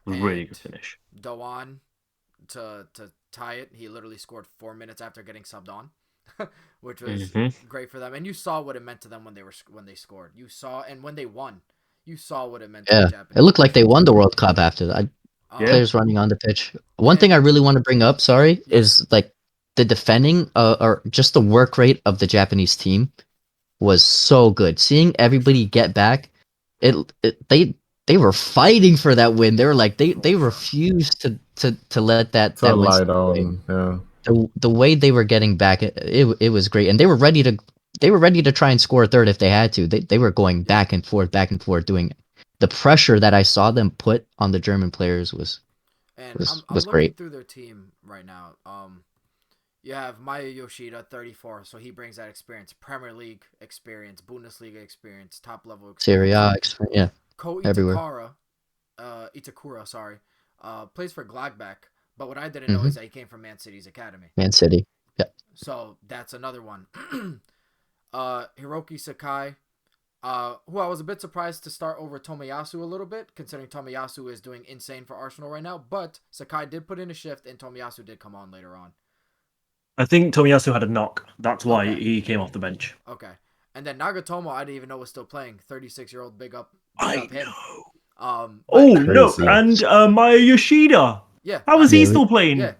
really good finish. Dawan, to tie it, he literally scored 4 minutes after getting subbed on, which was great for them. And you saw what it meant to them when they scored. You saw, and when they won, you saw what it meant to the Japanese. It looked like they won the World Cup after that. Players running on the pitch. One thing I really want to bring up, is the defending or just the work rate of the Japanese team was so good. Seeing everybody get back, they were fighting for that win. They were like they refused to let that lie down. Yeah. The way they were getting back, it was great, and they were ready to try and score a third if they had to. They were going back and forth, doing the pressure that I saw them put on the German players was I'm great. Through their team right now. You have Maya Yoshida, 34, so he brings that experience, Premier League experience, Bundesliga experience, top level experience. Serie A experience, yeah. Ko everywhere. Itakura, plays for Gladbach, but what I didn't know is that he came from Man City's academy. Man City, yeah. So that's another one. Hiroki Sakai, who I was a bit surprised to start over Tomiyasu a little bit, considering Tomiyasu is doing insane for Arsenal right now, but Sakai did put in a shift, and Tomiyasu did come on later on. I think Tomiyasu had a knock. That's why he came off the bench. Okay. And then Nagatomo, I didn't even know was still playing. 36-year-old, big up him. No, and Maya Yoshida. Yeah. How is he still playing? Yeah.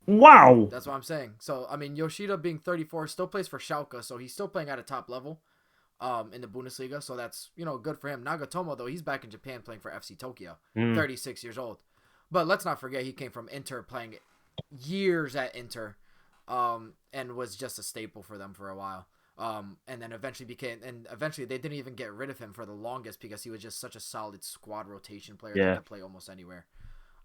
Wow. That's what I'm saying. So, I mean, Yoshida being 34 still plays for Schalke, so he's still playing at a top level in the Bundesliga, so that's, good for him. Nagatomo, though, he's back in Japan playing for FC Tokyo, 36 years old. But let's not forget he came from Inter, playing years at Inter, and was just a staple for them for a while. And then eventually they didn't even get rid of him for the longest because he was just such a solid squad rotation player that could play almost anywhere.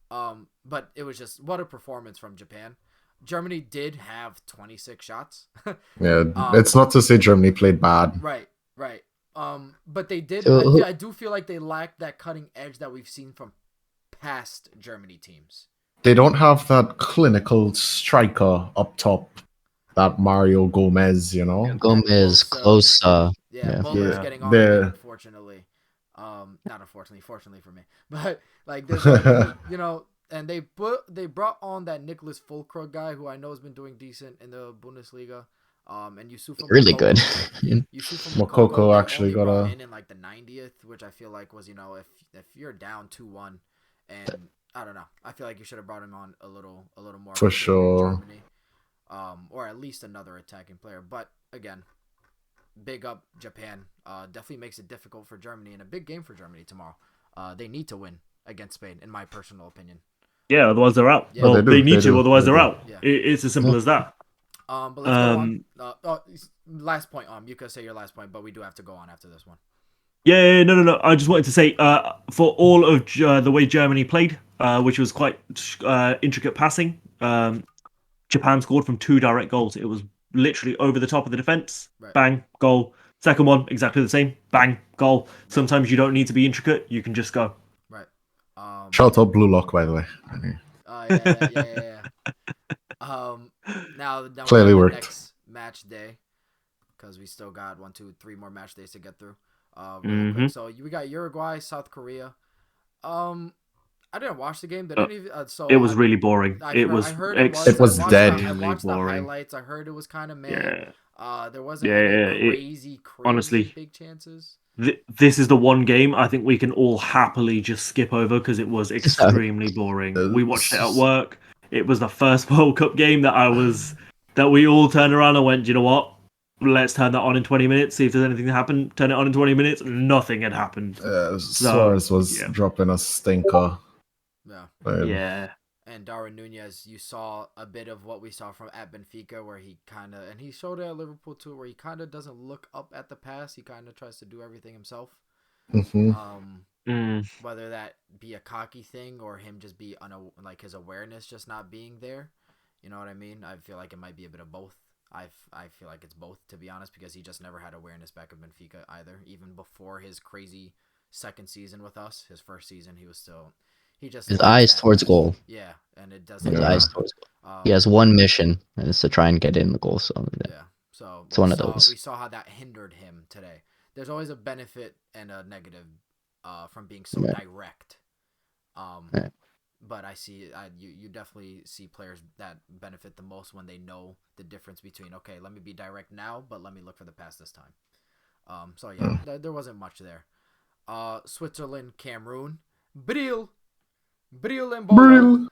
But it was just, what a performance from Japan. Germany did have 26 shots. Yeah, it's not to say Germany played bad. Right. But they did. I do feel like they lacked that cutting edge that we've seen from past Germany teams. they don't have that clinical striker up top, that Mario Gomez, you know. Gomez, close, close. Yeah, Yeah. Muller's Yeah. getting on a bit, unfortunately. Not unfortunately, fortunately for me. But like, there's like, and they brought on that Nicholas Fulkrug guy who I know has been doing decent in the Bundesliga. And Yusufa Really Moukoko. good. Yusufa Moukoko Moukoko, they actually only got brought a- in like the 90th, which I feel like was, if you're down 2-1, and I don't know, I feel like you should have brought him on a little more For considering sure. Germany, or at least another attacking player. But again, big up Japan. Definitely makes it difficult for Germany, and a big game for Germany tomorrow. They need to win against Spain, in my personal opinion. Yeah, otherwise they're out. Yeah. Well, they do, they need they to, do, otherwise they they're do. out. Yeah. It's as simple as that. But let's go on. Last point. You could say your last point, but we do have to go on after this one. Yeah, no. I just wanted to say, for all of the way Germany played, which was quite intricate passing, Japan scored from 2 direct goals. It was literally over the top of the defense. Right. Bang, goal. Second one, exactly the same. Bang, goal. Sometimes you don't need to be intricate. You can just go. Right. Shout out Blue Lock, by the way. Yeah. Now Clearly we're on the worked. next match day, because we still got 1, 2, 3 more match days to get through. Really quick. So we got Uruguay, South Korea. I didn't watch the game. Did any of you? It was really boring. I It heard was It was I watched dead. I watched the boring. highlights. I heard it was kind of meh. Yeah. There wasn't Yeah, any it- crazy honestly, big chances. This is the one game I think we can all happily just skip over because it was extremely boring. We watched it at work. It was the first World Cup game that we all turned around and went, "Do you know what? Let's turn that on in 20 minutes, see if there's anything that happened." Turn it on in 20 minutes, nothing had happened. Suarez was dropping a stinker. Yeah. Yeah. And Darwin Nunez, you saw a bit of what we saw from at Benfica, where he kind of, and he showed it at Liverpool too, where he kind of doesn't look up at the pass. He kind of tries to do everything himself. Whether that be a cocky thing or him just be like his awareness just not being there. You know what I mean? I feel like it might be a bit of both. I feel like it's both, to be honest, because he just never had awareness back at Benfica either. Even before his crazy second season with us, his first season, he just His eyes towards pass. goal. Yeah, and it doesn't. His eyes towards goal. He has one mission, and it's to try and get in the goal. So yeah, so it's one of those. We saw how that hindered him today. There's always a benefit and a negative from being so direct. But I see, you definitely see players that benefit the most when they know the difference between, okay, let me be direct now, but let me look for the pass this time. So yeah, there wasn't much there. Switzerland, Cameroon, Bril and Bolo.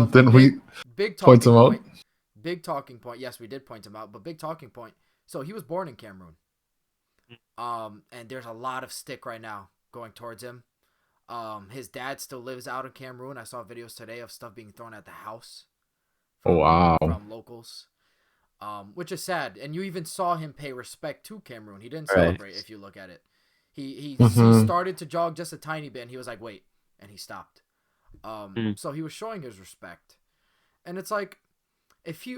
Then we big point talking him point. out. Big talking point. Yes, we did point him out, but big talking point. So he was born in Cameroon. And there's a lot of stick right now going towards him. His dad still lives out in Cameroon. I saw videos today of stuff being thrown at the house. From locals. Which is sad. And you even saw him pay respect to Cameroon. He didn't celebrate, if you look at it. He started to jog just a tiny bit, and he was like, wait. And he stopped. So he was showing his respect. And it's like,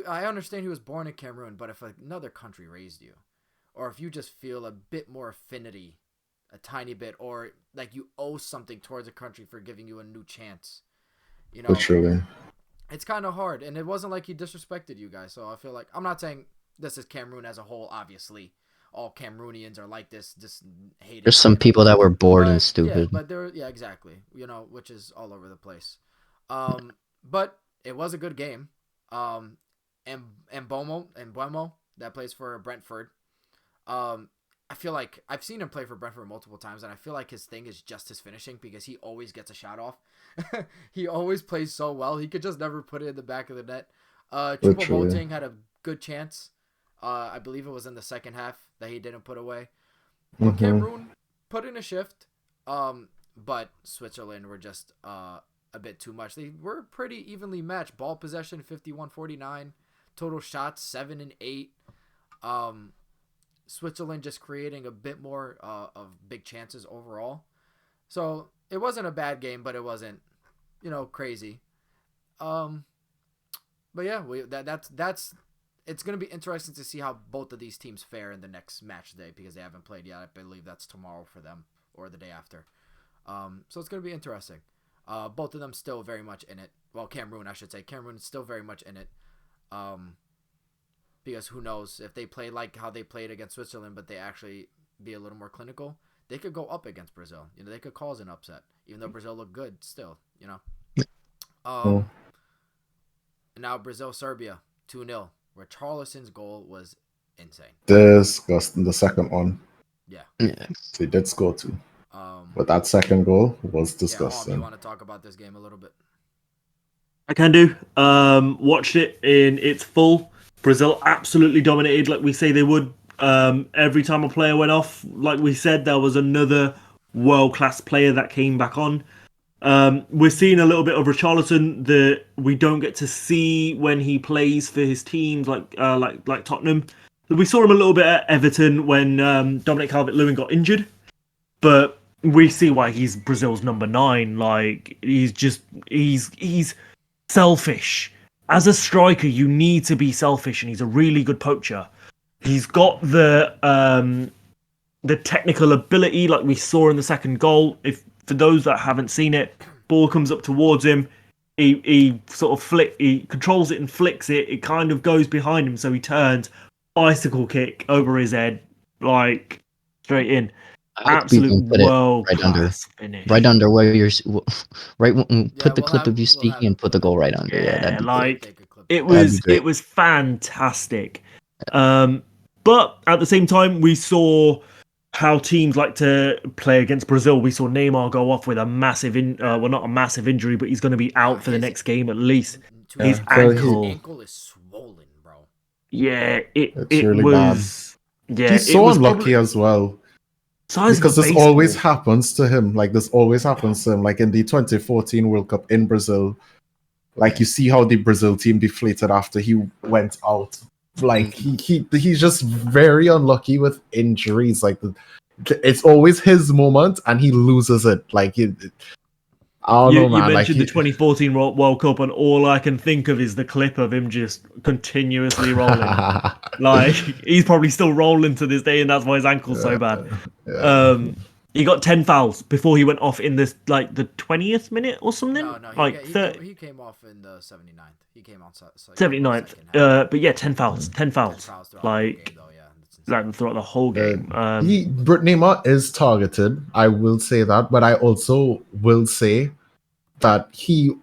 I understand he was born in Cameroon, but if another country raised you, or if you just feel a bit more affinity, a tiny bit, or like you owe something towards a country for giving you a new chance, Truly. it's kind of hard. And it wasn't like he disrespected you guys. So I feel like, I'm not saying this is Cameroon as a whole, obviously. All Cameroonians are like this, just hate. There's some people that were bored and stupid. Yeah, but exactly. Which is all over the place. But it was a good game. And Buemo that plays for Brentford. I feel like I've seen him play for Brentford multiple times, and I feel like his thing is just his finishing, because he always gets a shot off. He always plays so well. He could just never put it in the back of the net. Choupo-Moting had a good chance. I believe it was in the second half that he didn't put away. But Cameroon put in a shift. But Switzerland were just a bit too much. They were pretty evenly matched. Ball possession 51-49. Total shots 7 and 8. Switzerland just creating a bit more of big chances overall. So it wasn't a bad game, but it wasn't, crazy. But yeah, that's it's gonna be interesting to see how both of these teams fare in the next match day, because they haven't played yet. I believe that's tomorrow for them, or the day after. So it's gonna be interesting. Both of them still very much in it. Well, Cameroon, I should say. Cameroon is still very much in it. Because who knows, if they play like how they played against Switzerland, but they actually be a little more clinical, they could go up against Brazil. They could cause an upset, even though Brazil looked good still. Now Brazil-Serbia 2-0, where Charlison's goal was insane. Disgusting. The second one. Yeah. They did score 2. Um, But that second goal was yeah, disgusting. you want to talk about this game a little bit? I can do. Watched it in its full. Brazil absolutely dominated, like we say they would. Every time a player went off, like we said, there was another world-class player that came back on. We're seeing a little bit of Richarlison that we don't get to see when he plays for his teams, like Tottenham. We saw him a little bit at Everton when Dominic Calvert-Lewin got injured, but we see why he's Brazil's number 9. Like he's selfish. As a striker, you need to be selfish, and he's a really good poacher. He's got the technical ability, like we saw in the second goal. If for those that haven't seen it, ball comes up towards him, he sort of he controls it and flicks it. It kind of goes behind him, so he turns, bicycle kick over his head, like straight in. Absolute world class finish. Right under where you're. Right, put the clip of you speaking and put the goal right under. Yeah, that'd be like it was fantastic. But at the same time, we saw how teams like to play against Brazil. We saw Neymar go off with a massive, well, not a massive injury, but he's going to be out for the next game at least. His ankle is swollen, bro. Yeah, it really was. Bad. Yeah, he's so unlucky as well. Because this always happens to him. Like this always happens to him. Like in the 2014 World Cup in Brazil, like you see how the Brazil team deflated after he went out. Like he's just very unlucky with injuries. Like it's always his moment, and he loses it. Like I don't know, man. You mentioned the 2014 World Cup, and all I can think of is the clip of him just continuously rolling. Like he's probably still rolling to this day, and that's why his ankle's so bad. Yeah. He got 10 fouls before he went off in this, like the 20th minute or something. No, he came off in the 79th. He came on 79th. But yeah, 10 fouls. 10 fouls. Like throughout the whole game. Neymar is targeted. I will say that, but I also will say that he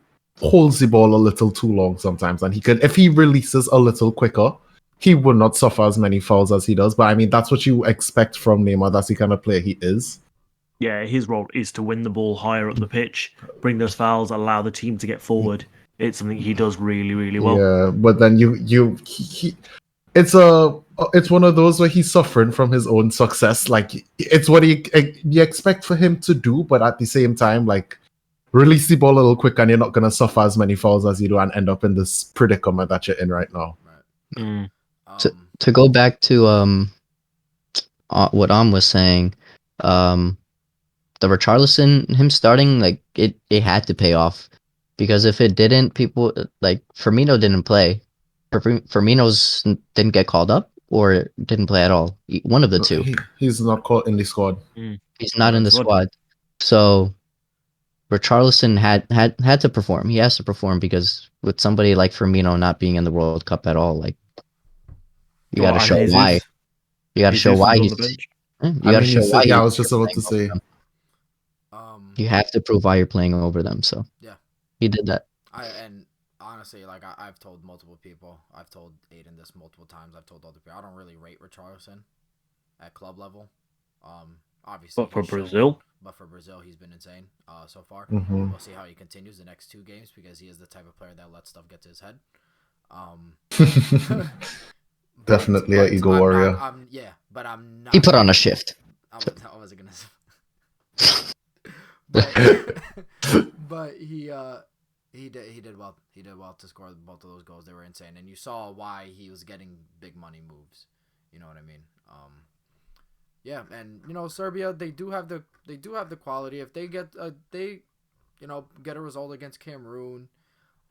holds the ball a little too long sometimes, and he could, if he releases a little quicker, he would not suffer as many fouls as he does. But I mean, that's what you expect from Neymar. That's the kind of player he is. Yeah, his role is to win the ball higher up the pitch, bring those fouls, allow the team to get forward. It's something he does really, really well. Yeah, but then it's one of those where he's suffering from his own success. Like it's what you expect for him to do, but at the same time, like release the ball a little quick, and you're not gonna suffer as many fouls as you do, and end up in this predicament that you're in right now. Right. To go back to what was saying, the Richarlison, him starting, like it had to pay off, because if it didn't, people like Firmino didn't play. Firmino's didn't get called up or didn't play at all. One of the two. He's not called in the squad. He's not in the squad. So Richarlison had to perform. He has to perform, because with somebody like Firmino not being in the World Cup at all, like you got to show why. You got to show why he's. You got to show why. Yeah, I was just about to say. You have to prove why you're playing over them. So yeah, he did that. And honestly, like I've told multiple people, I've told Aiden this multiple times. I've told other people, I don't really rate Richarlison at club level. Obviously, but for Brazil, he's been insane so far. Mm-hmm. We'll see how he continues the next 2 games, because he is the type of player that lets stuff get to his head. Definitely an ego warrior. But I'm not. He put on a shift. I wasn't gonna say. But he did well. He did well to score both of those goals. They were insane, and you saw why he was getting big money moves. You know what I mean? Yeah, and Serbia, they do have the quality. If they get get a result against Cameroon,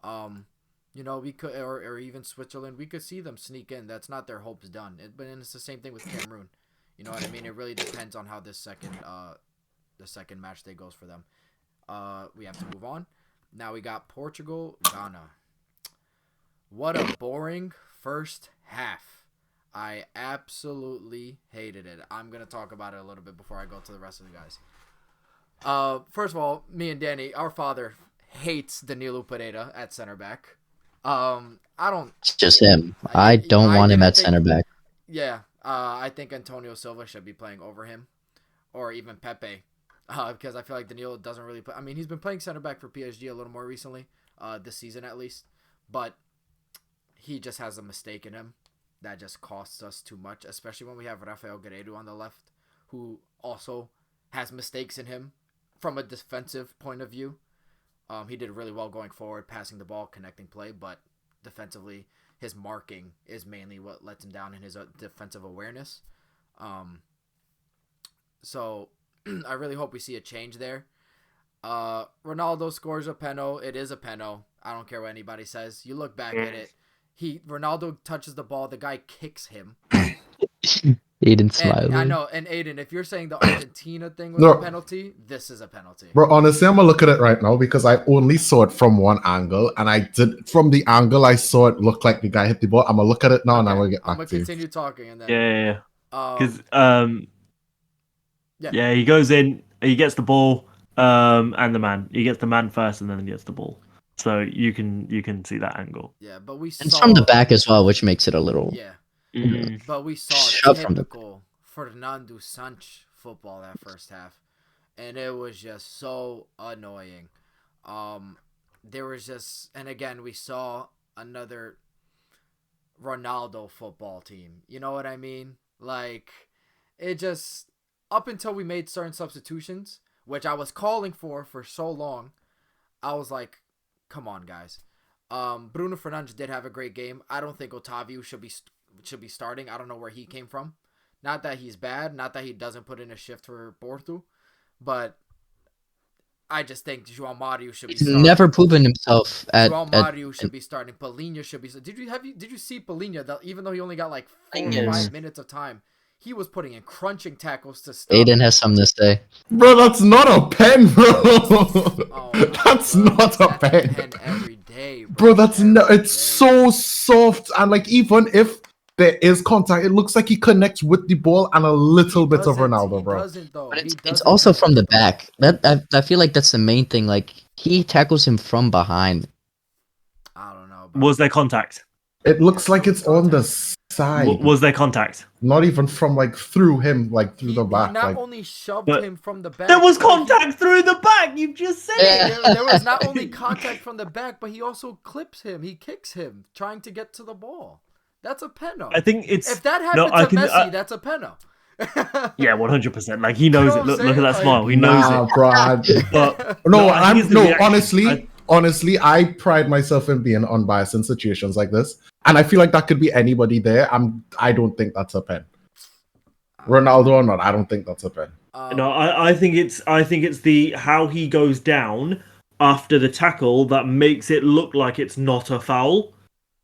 we could, or even Switzerland, we could see them sneak in. That's not their hopes done. But it's the same thing with Cameroon. You know what I mean? It really depends on how the second match day goes for them. we have to move on. Now we got Portugal, Ghana. What a boring first half. I absolutely hated it. I'm going to talk about it a little bit before I go to the rest of the guys. First of all, me and Danny, our father hates Danilo Pereira at center back. I don't. It's just him. I don't want him at center back. Yeah, I think Antonio Silva should be playing over him, or even Pepe, because I feel like Danilo doesn't really play. I mean, he's been playing center back for PSG a little more recently, this season at least, but he just has a mistake in him that just costs us too much, especially when we have Rafael Guerreiro on the left, who also has mistakes in him from a defensive point of view. He did really well going forward, passing the ball, connecting play, but defensively, his marking is mainly what lets him down in his defensive awareness. So I really hope we see a change there. Ronaldo scores a penalty. It is a penalty. I don't care what anybody says. You look back at it. Ronaldo touches the ball. The guy kicks him. Aiden smiling. I know. And Aiden, if you're saying the Argentina thing was a penalty, this is a penalty. Bro, honestly, I'm gonna look at it right now because I only saw it from one angle, and from the angle I saw it look like the guy hit the ball. I'm gonna look at it now, and I'm gonna get back to you. I'm gonna continue talking, and then Yeah. Because he goes in, he gets the ball, and he gets the man first, and then he gets the ball. So you can see that angle. Yeah, but it's from the back as well, which makes it a little. Yeah. Mm. But we saw typical Fernando Santos football that first half, and it was just so annoying. There was just, and again, we saw another Ronaldo football team. You know what I mean? Like, it just, up until we made certain substitutions, which I was calling for so long, I was like, come on, guys. Bruno Fernandes did have a great game. I don't think Otavio should be starting. I don't know where he came from. Not that he's bad, not that he doesn't put in a shift for Porto, but I just think João Mario should be starting. He's never proven himself at João Mario should be starting. Palinha should be. Did you see Palinha? That even though he only got like 4 or 5 minutes of time, he was putting in crunching tackles to stop. Aiden has something to say. Bro, that's not a pen, bro. That's not a pen. Every day, bro. It's so soft, and like even if there is contact, it looks like he connects with the ball and a little bit of Ronaldo, bro. But it's also from the back. I feel like that's the main thing. Like, he tackles him from behind. I don't know. Was there contact? It looks like it's on the side. Was there contact? Not even from like through him, like through the back. He not like... only shoved him from the back. There was contact through the back. You just said it. There was not only contact from the back, but he also clips him. He kicks him, trying to get to the ball. That's a penalty. I think it's if that happened to Messi, that's a penalty. Yeah, 100%. Like, he knows it. Look at that smile. He knows it. Bro, honestly, honestly, I pride myself in being unbiased in situations like this, and I feel like that could be anybody there. I don't think that's a pen. Ronaldo or not, I don't think that's a pen. No, I think it's the how he goes down after the tackle that makes it look like it's not a foul.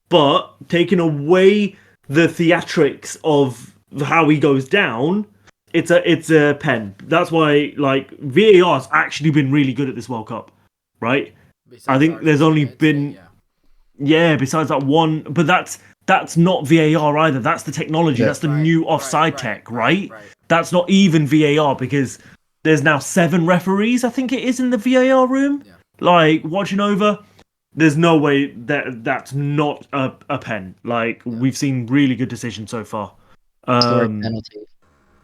But taking away the theatrics of how he goes down, it's a pen. That's why, like, VAR's actually been really good at this World Cup, right? I think there's only been besides that one, but that's not VAR either. That's the technology. Yeah. That's the new offside tech, right? That's not even VAR because there's now 7 referees, I think it is, in the VAR room, like, watching over. There's no way that's not a pen. Like, we've seen really good decisions so far. Penalty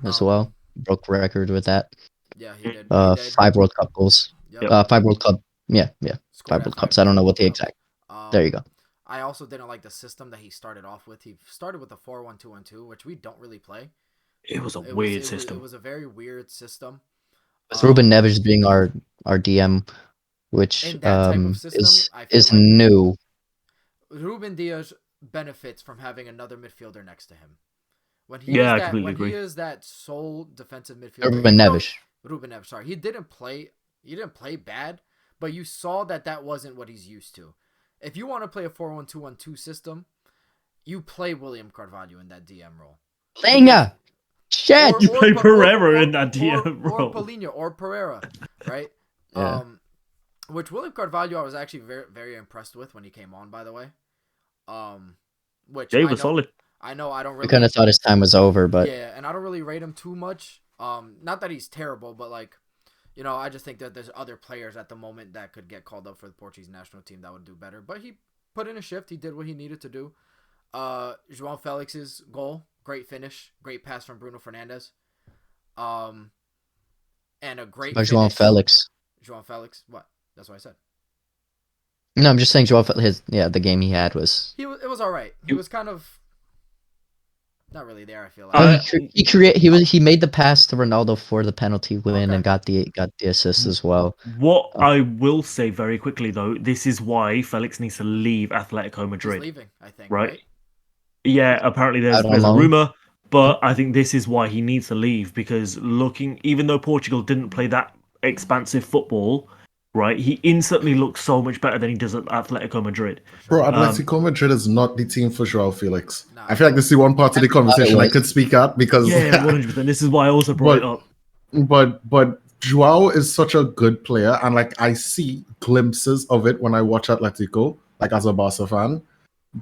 as well. Broke record with that. Yeah, he did. 5 World Cup goals. Yep. 5 World Cup. Yeah. 5 World Cups. I don't know what the exact. There you go. I also didn't like the system that he started off with. He started with a 4-1-2-1-2, which we don't really play. It was a weird system. It was a very weird system. With Ruben Neves being our DM, which is new. Ruben Diaz benefits from having another midfielder next to him. When he is that sole defensive midfielder. Ruben Neves, sorry. He didn't play bad, but you saw that wasn't what he's used to. If you want to play a 4-1-2-1-2 system, you play William Carvalho in that DM role. Lenga! Shit! You play Pereira in that DM role. Or Palinha or Pereira, right? Yeah. Which William Carvalho, I was actually very, very impressed with when he came on. By the way, which Jay was solid. I know I don't We really. kind of thought his time was over, but Yeah, and I don't really rate him too much. Not that he's terrible, but like, I just think that there's other players at the moment that could get called up for the Portuguese national team that would do better. But he put in a shift. He did what he needed to do. João Felix's goal, great finish, great pass from Bruno Fernandes. And a great João finish. Felix. João Felix, what? That's what I said. No, I'm just saying João Felix. The game he had was. It was all right. He was kind of not really there. I feel like. He made the pass to Ronaldo for the penalty win and got the assist as well. What I will say very quickly though, this is why Felix needs to leave Atletico Madrid. He's leaving, I think. Right? Yeah, apparently there's a rumor, but I think this is why he needs to leave because even though Portugal didn't play that expansive football, right, he instantly looks so much better than he does at Atletico Madrid. Bro, Atletico Madrid is not the team for Joao Felix. Nah. I feel like this is the one part of the conversation I could speak at because 100%. This is why I also brought it up. But Joao is such a good player, and like I see glimpses of it when I watch Atletico, like as a Barca fan.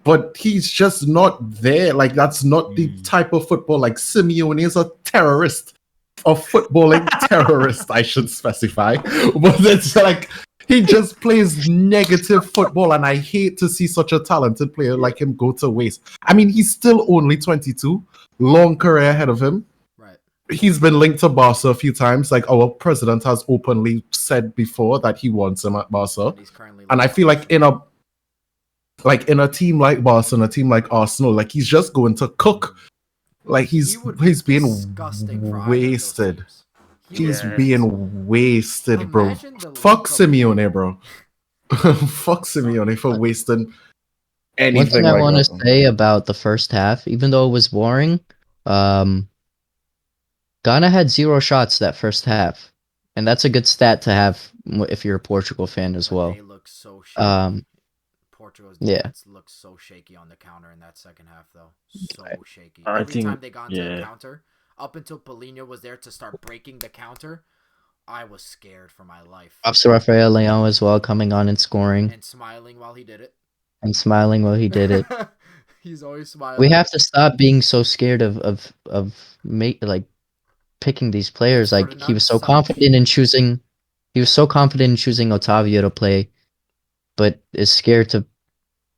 But he's just not there. Like that's not the type of football. Like Simeone is a terrorist, a footballing terrorist, I should specify. But it's like he just plays negative football, and I hate to see such a talented player like him go to waste. I mean, he's still only 22, long career ahead of him. Right. He's been linked to Barca a few times. Like our president has openly said before that he wants him at Barca, and I feel like in a team like Barca and a team like Arsenal, like he's just going to cook. Like he's being wasted. He's being wasted, bro. Fuck Simeone, bro. Fuck Simeone for wasting anything. One thing I want to say about the first half, even though it was boring, Ghana had 0 shots that first half, and that's a good stat to have if you're a Portugal fan as well. They look so shaky. Portugal's defense looks so shaky on the counter in that second half, though. So shaky. Every time they got into the counter, up until Paulinho was there to start breaking the counter, I was scared for my life. Ups to Rafael Leão as well, coming on and scoring. And smiling while he did it. He's always smiling. We have to stop being so scared of picking these players. Like he was so confident in choosing Otavio to play, but is scared to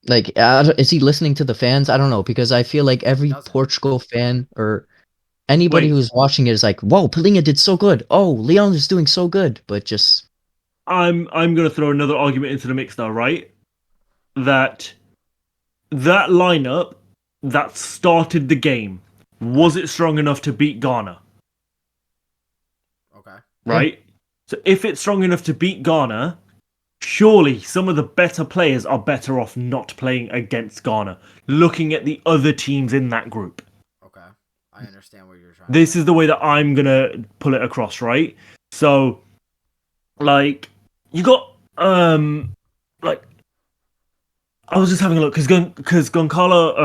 is he listening to the fans? I don't know, because I feel like every Portugal fan or anybody who's watching it is like, whoa, Paulinho did so good. Oh, Leon is doing so good. But just I'm gonna throw another argument into the mix though, right? That lineup that started the game, was it strong enough to beat Ghana? Okay. Right? Yeah. So if it's strong enough to beat Ghana, surely some of the better players are better off not playing against Ghana, looking at the other teams in that group. Okay. I understand where you're trying. This is the way that I'm going to pull it across, right? So, like, you got, I was just having a look, because Goncalo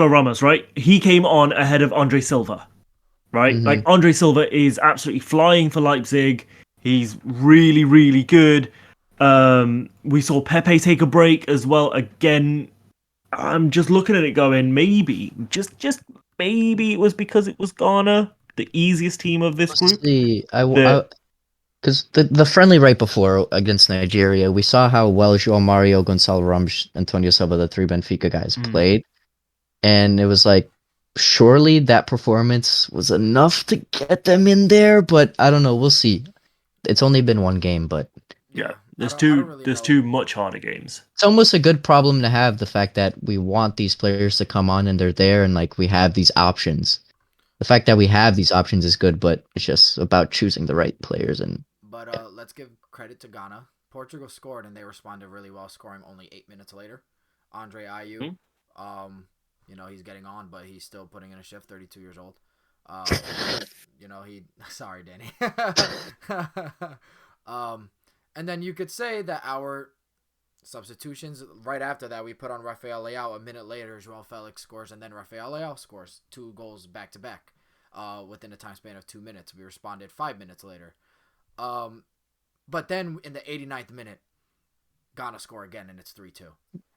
Ramos, right? He came on ahead of Andre Silva, right? Mm-hmm. Like, Andre Silva is absolutely flying for Leipzig. He's really, really good. We saw Pepe take a break as well. Again, I'm just looking at it going, maybe, just maybe it was because it was Ghana, the easiest team of this group. Because the friendly right before against Nigeria, we saw how well João Mario, Gonçalo Ramos, Antonio Silva, the 3 Benfica guys played. And it was like, surely that performance was enough to get them in there, but I don't know. We'll see. It's only been 1 game, but yeah, there's two much harder games. It's almost a good problem to have, the fact that we want these players to come on and they're there, and like we have these options. The fact that we have these options is good, but it's just about choosing the right players. But let's give credit to Ghana. Portugal scored and they responded really well, scoring only 8 minutes later. Andre Ayew, he's getting on, but he's still putting in a shift. 32 years old. Sorry, Danny. And then you could say that our substitutions, right after that, we put on Rafael Leão. A minute later, João Felix scores, and then Rafael Leão scores 2 goals back to back within a time span of 2 minutes. We responded 5 minutes later. But then in the 89th minute, Ghana score again, and it's 3-2.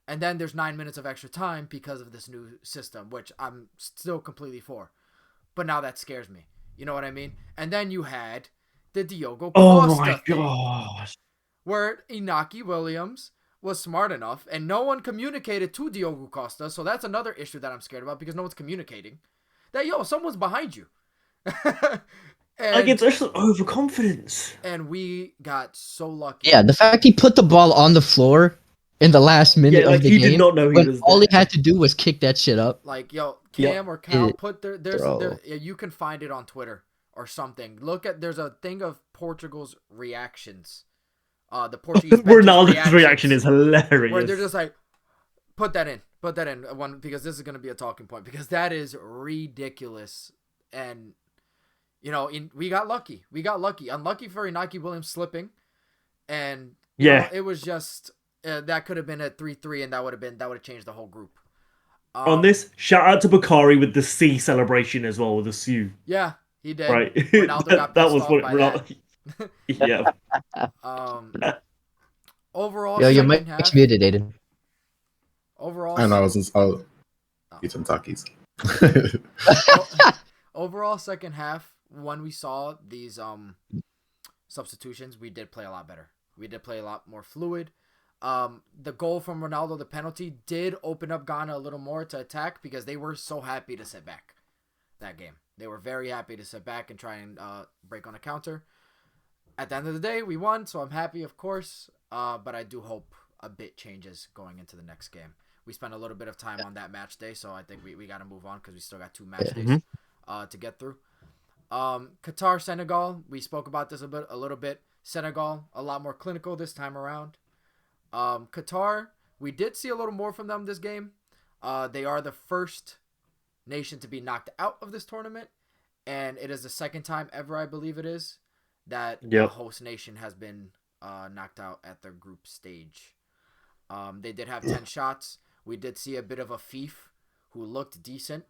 And then there's 9 minutes of extra time because of this new system, which I'm still completely for. But now that scares me. You know what I mean? And then you had the Diogo Costa thing, gosh. where Inaki Williams was smart enough, and no one communicated to Diogo Costa, so that's another issue that I'm scared about, because no one's communicating. That, someone's behind you. Like, it's just overconfidence. And we got so lucky. Yeah, the fact he put the ball on the floor in the last minute of the he game, did not know he when was all he there. had to do was kick that shit up. Like, Cam or Cal, put Bro. you can find it on Twitter or something. There's a thing of Portugal's reactions. The Portuguese Ronaldo's reaction is hilarious. where they're just like, put that in, because this is going to be a talking point, because that is ridiculous. And we got lucky. Unlucky for Inaki Williams slipping, and it was just that could have been a 3-3, and that would have changed the whole group. On this, shout out to Bakari with the C celebration as well, with the Su. Yeah, he did. Right, Ronaldo got pissed off by that. Yeah. Overall, Yo, your second mic's half. muted, Aiden. Overall, I know I was eating Takis. overall, second half, when we saw these substitutions, we did play a lot better. We did play a lot more fluid. The goal from Ronaldo, the penalty, did open up Ghana a little more to attack, because they were so happy to sit back that game. They were very happy to sit back and try and break on a counter. At the end of the day, we won, so I'm happy, of course. But I do hope a bit changes going into the next game. We spent a little bit of time on that match day, so I think we got to move on, because we still got 2 match days to get through. Qatar, Senegal, we spoke about this a little bit. Senegal, a lot more clinical this time around. Qatar, we did see a little more from them this game. They are the first nation to be knocked out of this tournament, and it is the second time ever, I believe it is, that the host nation has been knocked out at their group stage. They did have 10 shots. We did see a bit of a thief who looked decent.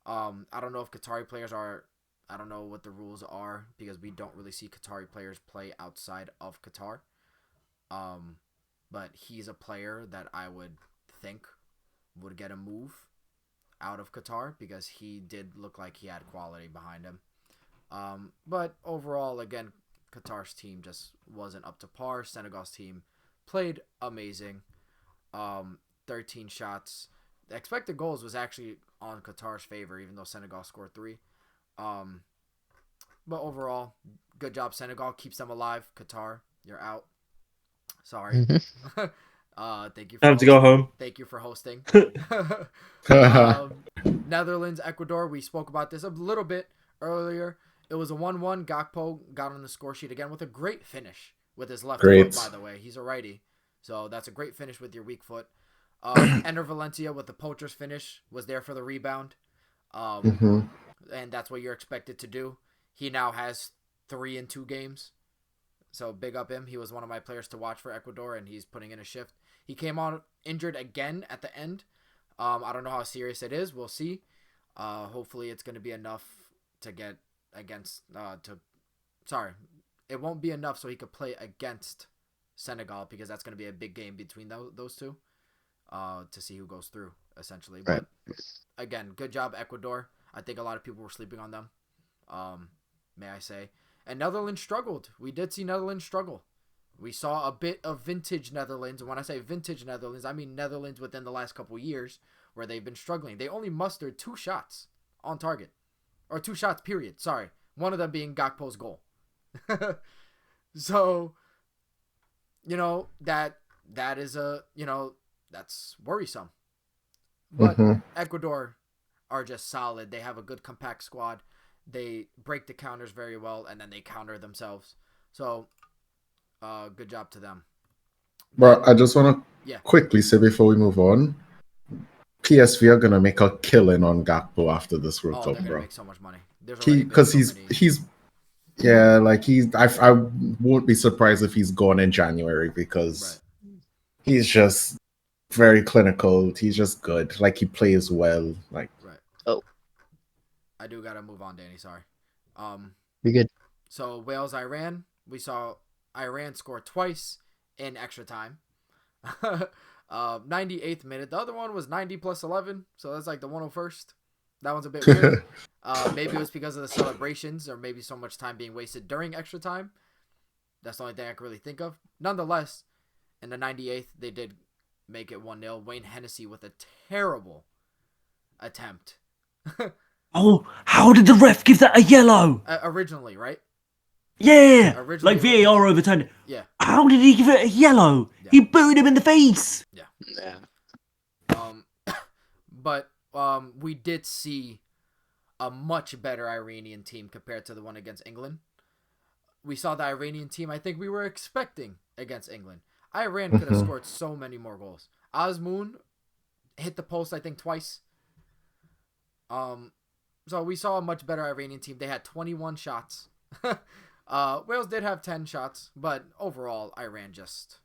I don't know if Qatari players are... I don't know what the rules are, because we don't really see Qatari players play outside of Qatar. But he's a player that I would think would get a move out of Qatar, because he did look like he had quality behind him. But overall, again, Qatar's team just wasn't up to par. Senegal's team played amazing. 13 shots. The expected goals was actually on Qatar's favor, even though Senegal scored 3. But overall, good job, Senegal. Keeps them alive. Qatar, you're out. Sorry. Thank you. Time to go home. Thank you for hosting. Netherlands, Ecuador. We spoke about this a little bit earlier. It was a 1-1. Gakpo got on the score sheet again with a great finish with his left foot, by the way. He's a righty. So that's a great finish with your weak foot. Ender Valencia with the poacher's finish was there for the rebound. And that's what you're expected to do. He now has 3 in 2 games. So big up him. He was one of my players to watch for Ecuador, and he's putting in a shift. He came on injured again at the end. I don't know how serious it is. We'll see. Hopefully it's going to be enough to get against... It won't be enough so he could play against Senegal, because that's going to be a big game between those two to see who goes through, essentially. Right. But again, good job, Ecuador. I think a lot of people were sleeping on them, may I say. And Netherlands struggled. We did see Netherlands struggle. We saw a bit of vintage Netherlands. And when I say vintage Netherlands, I mean Netherlands within the last couple years where they've been struggling. They only mustered 2 shots on target. Or 2 shots, period. Sorry. One of them being Gakpo's goal. So, that is that's worrisome. But Ecuador are just solid. They have a good compact squad. They break the counters very well, and then they counter themselves. So, good job to them. But I just want to quickly say before we move on, PSV are gonna make a killing on Gakpo after this World Cup, they're bro. gonna make so much money. Because I won't be surprised if he's gone in January, because he's just very clinical. He's just good. Like, he plays well. Like, I do gotta move on, Danny. Sorry. You're good. So Wales, Iran. we saw Iran score twice in extra time. 98th minute. The other one was 90 plus 11, so that's like the 101st. That one's a bit weird. Maybe it was because of the celebrations, or maybe so much time being wasted during extra time. That's the only thing I can really think of. Nonetheless, in the 98th, they did make it 1-0. Wayne Hennessy with a terrible attempt. Oh, how did the ref give that a yellow? Originally, right? Yeah, Originally, like VAR overturned it. Yeah. How did he give it a yellow? Yeah. He booted him in the face. Yeah. But we did see a much better Iranian team compared to the one against England. We saw the Iranian team I think we were expecting against England. Iran could have scored so many more goals. Azmoun hit the post I think twice. So we saw a much better Iranian team. They had 21 shots. Wales did have 10 shots, but overall Iran just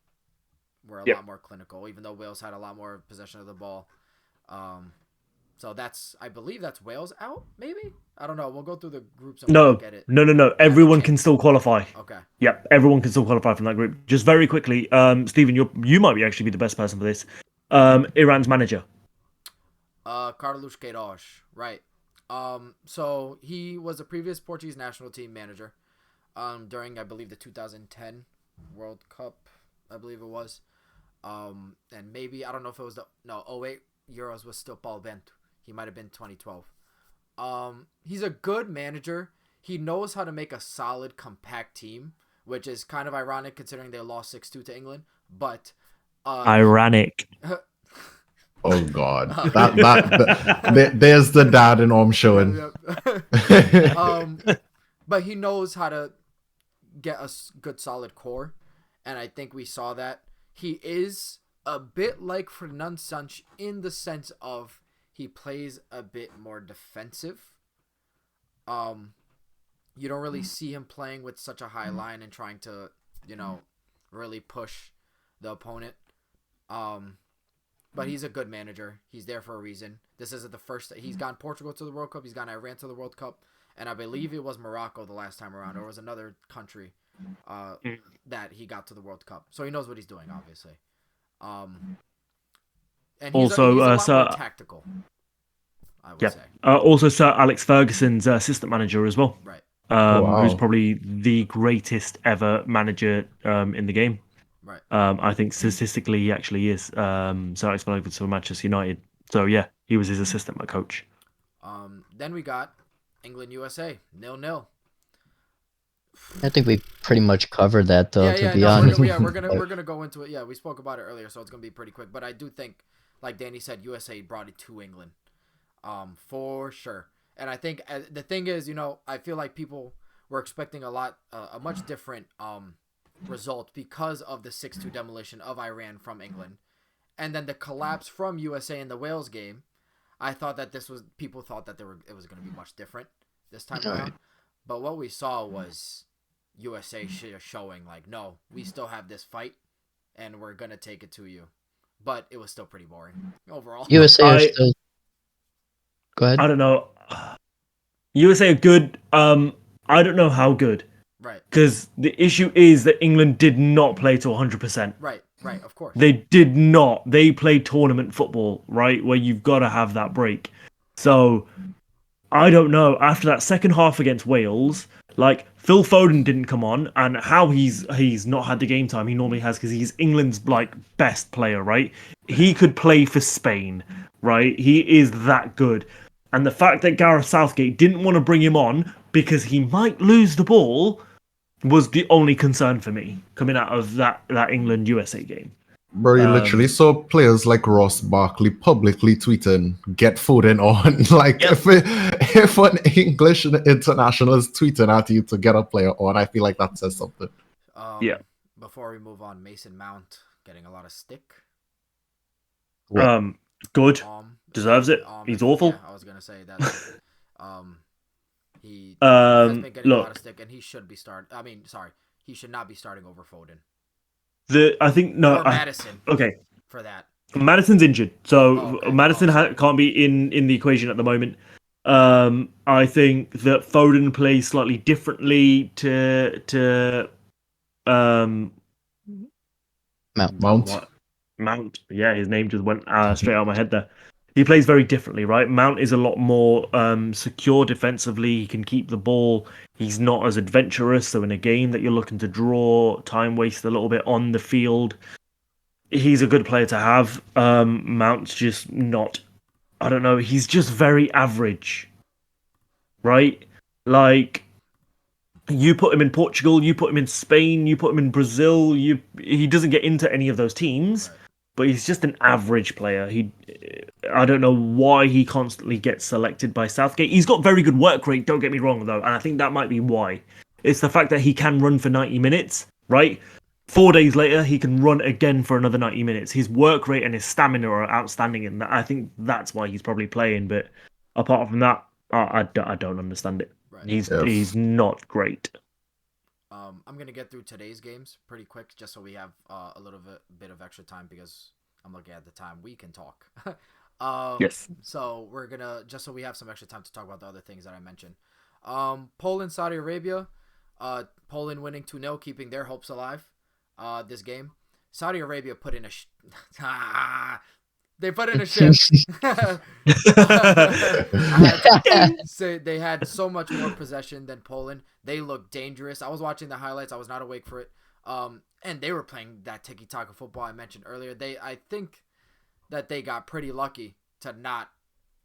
were a lot more clinical, even though Wales had a lot more possession of the ball. So I believe that's Wales out, maybe? I don't know. We'll go through the groups and we'll look at it. No. Everyone can still qualify. Okay. Yep, everyone can still qualify from that group. Just very quickly, Stephen, you might actually be the best person for this. Iran's manager. Carlos Queiroz, right. So he was a previous Portuguese national team manager during, I believe, the 2010 World Cup, I believe it was. And maybe, I don't know if it was 08 Euros was still Paulo Bento. He might have been 2012. He's a good manager. He knows how to make a solid, compact team, which is kind of ironic considering they lost 6-2 to England. But ironic. Oh God, there's the dad in Om showing. But he knows how to get a good, solid core, and I think we saw that. He is a bit like Fernand Sanch in the sense of he plays a bit more defensive. You don't really see him playing with such a high line and trying to, really push the opponent. But he's a good manager. He's there for a reason. This isn't the first. He's gotten Portugal to the World Cup. He's gotten Iran to the World Cup. And I believe it was Morocco the last time around. Or it was another country that he got to the World Cup. So he knows what he's doing, obviously. And he's a lot more tactical, I would say. Also, Sir Alex Ferguson's assistant manager as well. Right. Who's probably the greatest ever manager in the game. Right. I think statistically he actually is. Sir Alex Ferguson for Manchester United. So yeah, he was his assistant coach. Then we got England USA 0-0. I think we pretty much covered that though. To be honest, we're gonna go into it. Yeah, we spoke about it earlier, so it's gonna be pretty quick. But I do think, like Danny said, USA brought it to England, for sure. And I think the thing is, I feel like people were expecting a much different result because of the 6-2 demolition of Iran from England, and then the collapse from USA in the Wales game. I thought that people thought that it was going to be much different this time around, but what we saw was USA showing like, no, we still have this fight, and we're gonna take it to you. But it was still pretty boring overall. USA are still. Go ahead. I don't know. USA are good. I don't know how good. Right. Because the issue is that England did not play to 100%. Right, of course. They did not. They played tournament football, right? Where you've got to have that break. So, I don't know. After that second half against Wales, like, Phil Foden didn't come on, and how he's not had the game time he normally has because he's England's, best player, right? He could play for Spain, right? He is that good. And the fact that Gareth Southgate didn't want to bring him on because he might lose the ball was the only concern for me coming out of that England-USA game. Bro, you literally saw players like Ross Barkley publicly tweeting, "Get Foden on." If an English international is tweeting at you to get a player on, I feel like that says something. Before we move on, Mason Mount getting a lot of stick. Good. Deserves it. He's awful. Yeah, I was gonna say that. He has been getting a lot of stick, and he should be he should not be starting over Foden. Madison. Okay. For that. Madison's injured, so Madison can't be in the equation at the moment. I think that Foden plays slightly differently to Mount. What? Mount. Yeah, his name just went straight out of my head there. He plays very differently, right? Mount is a lot more secure defensively. He can keep the ball. He's not as adventurous. So in a game that you're looking to draw, time waste a little bit on the field, he's a good player to have. Mount's just not. I don't know. He's just very average, right? Like you put him in Portugal, you put him in Spain, you put him in Brazil. He doesn't get into any of those teams, but he's just an average player. I don't know why he constantly gets selected by Southgate. He's got very good work rate. Don't get me wrong though, and I think that might be why. It's the fact that he can run for 90 minutes, right? 4 days later, he can run again for another 90 minutes. His work rate and his stamina are outstanding, and I think that's why he's probably playing. But apart from that, I don't understand it. Right. He's not great. I'm gonna get through today's games pretty quick, just so we have a little bit of extra time, because I'm looking at the time we can talk. Yes. So we're gonna, just so we have some extra time to talk about the other things that I mentioned. Poland, Saudi Arabia. Poland winning 2-0, keeping their hopes alive. This game, Saudi Arabia put in a they put in a shift. Say they had so much more possession than Poland. They looked dangerous. I was watching the highlights. I was not awake for it. And they were playing that tiki-taka football I mentioned earlier. I think that they got pretty lucky to not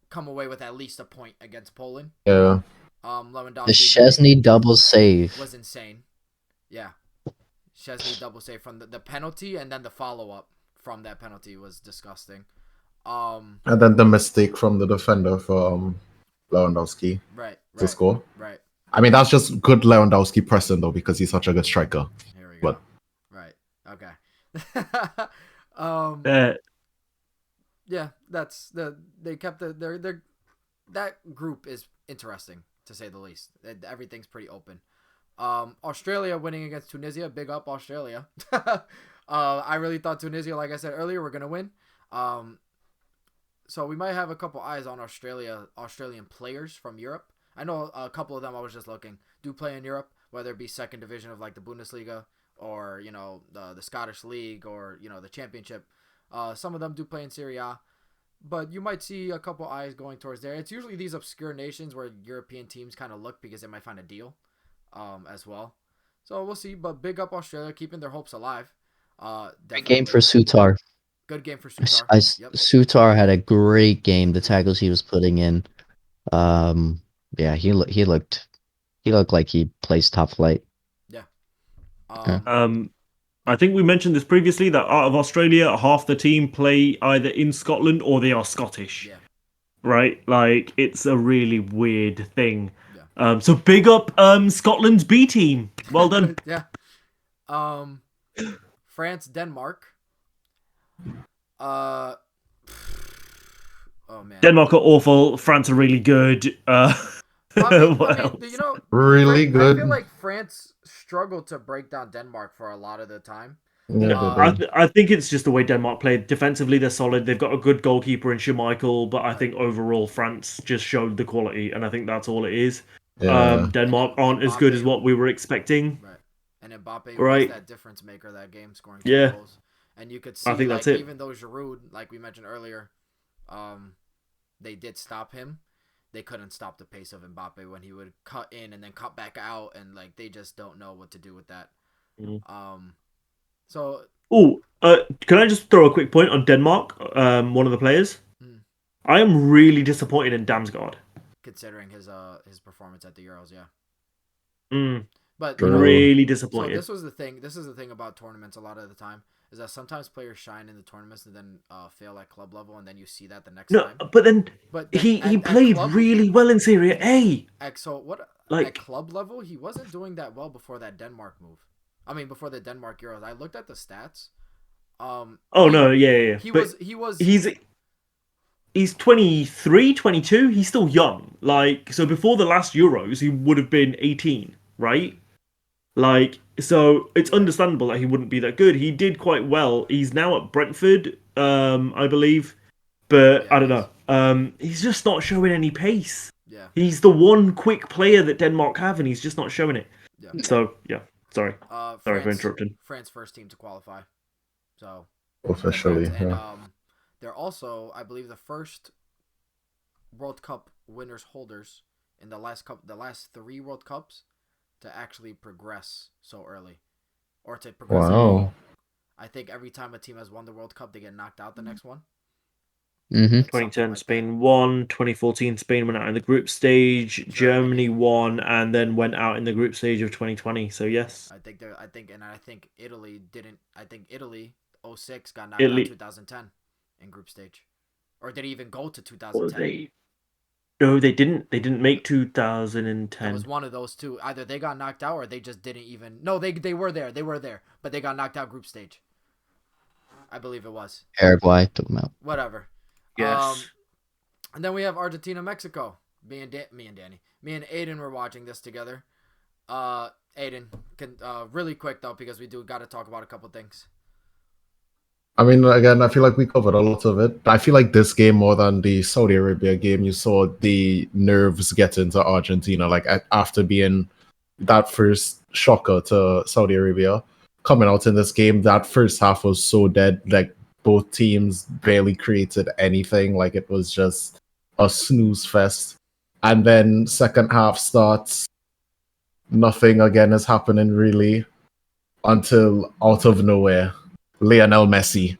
come away with at least a point against Poland. Yeah. Lewandowski. The Szczesny double save was insane. Yeah. Szczesny double save from the penalty, and then the follow-up from that penalty was disgusting. And then the mistake from the defender for Lewandowski to score. Right. I mean, that's just good Lewandowski pressing, though, because he's such a good striker. Here we go. Right. Okay. Yeah, they kept their that group is interesting, to say the least. Everything's pretty open. Australia winning against Tunisia. Big up Australia. I really thought Tunisia, like I said earlier, were gonna win. So we might have a couple eyes on Australian players from Europe. I know a couple of them, I was just looking, do play in Europe, whether it be second division of like the Bundesliga or, the Scottish League or, the Championship. Some of them do play in Serie A, but you might see a couple eyes going towards there. It's usually these obscure nations where European teams kind of look because they might find a deal as well. So we'll see, but big up Australia, keeping their hopes alive. Big game for Sutar. Good game for Sutar. Sutar had a great game. The tackles he was putting in. Yeah, he looked like he plays top flight. Yeah. I think we mentioned this previously, that out of Australia, half the team play either in Scotland or they are Scottish. Yeah. Right? Like, it's a really weird thing. Yeah. So big up Scotland's B team. Well done. Yeah. France, Denmark. Oh man. Denmark are awful. France are really good. Really good. I feel like France struggled to break down Denmark for a lot of the time. Yeah, I think it's just the way Denmark played. Defensively, they're solid. They've got a good goalkeeper in Schmeichel, but I think overall France just showed the quality, and I think that's all it is. Yeah. Denmark aren't as good as what we were expecting. Right. And Mbappe was that difference maker that game, scoring 2 goals. And you could see, I think that's it. Even though Giroud, like we mentioned earlier, they did stop him. They couldn't stop the pace of Mbappe when he would cut in and then cut back out, and like they just don't know what to do with that. Mm-hmm. So. Can I just throw a quick point on Denmark? One of the players. I am really disappointed in Damsgaard, considering his performance at the Euros. Yeah. But really disappointed. So this was the thing. This is the thing about tournaments. A lot of the time is that sometimes players shine in the tournaments and then fail at club level, and then you see that the next time. But then he played really well in Serie A. At club level, he wasn't doing that well before that Denmark move. I mean, before the Denmark Euros. I looked at the stats. He's 23, 22. He's still young. So before the last Euros, he would have been 18, right? So it's understandable that he wouldn't be that good. He did quite well. He's now at Brentford, I believe. But I don't know. He's just not showing any pace. Yeah. He's the one quick player that Denmark have, and he's just not showing it. Yeah. So, yeah. Sorry for France, interrupting. France first team to qualify. So Officially, congrats. And yeah. they're also, I believe, the first World Cup winners holders in the last 3 World Cups to actually progress so early, or to progress at all. Wow. I think every time a team has won the World Cup, they get knocked out the next one. Mm-hmm. It's something 2010 like Spain won. 2014 Spain went out in the group stage. Germany won and then went out in the group stage of 2020. So yes, I think Italy didn't. I think Italy 06 got knocked out Italy. 2010 in group stage, or did he even go to Or 2010? No, they didn't. They didn't make It 2010. was one of those two. Either they got knocked out or they just didn't even. No, they were there. They were there, but they got knocked out group stage. I believe it was. Paraguay took them out. Whatever. Yes. And then we have Argentina, Mexico. Me and Aiden were watching this together. Aiden, can really quick though, because we do got to talk about a couple things. I mean, again, I feel like we covered a lot of it. I feel like this game, more than the Saudi Arabia game, you saw the nerves get into Argentina. Like after being that first shocker to Saudi Arabia, coming out in this game, that first half was so dead. Like both teams barely created anything. Like it was just a snooze fest. And then second half starts, nothing again is happening really until out of nowhere, Lionel Messi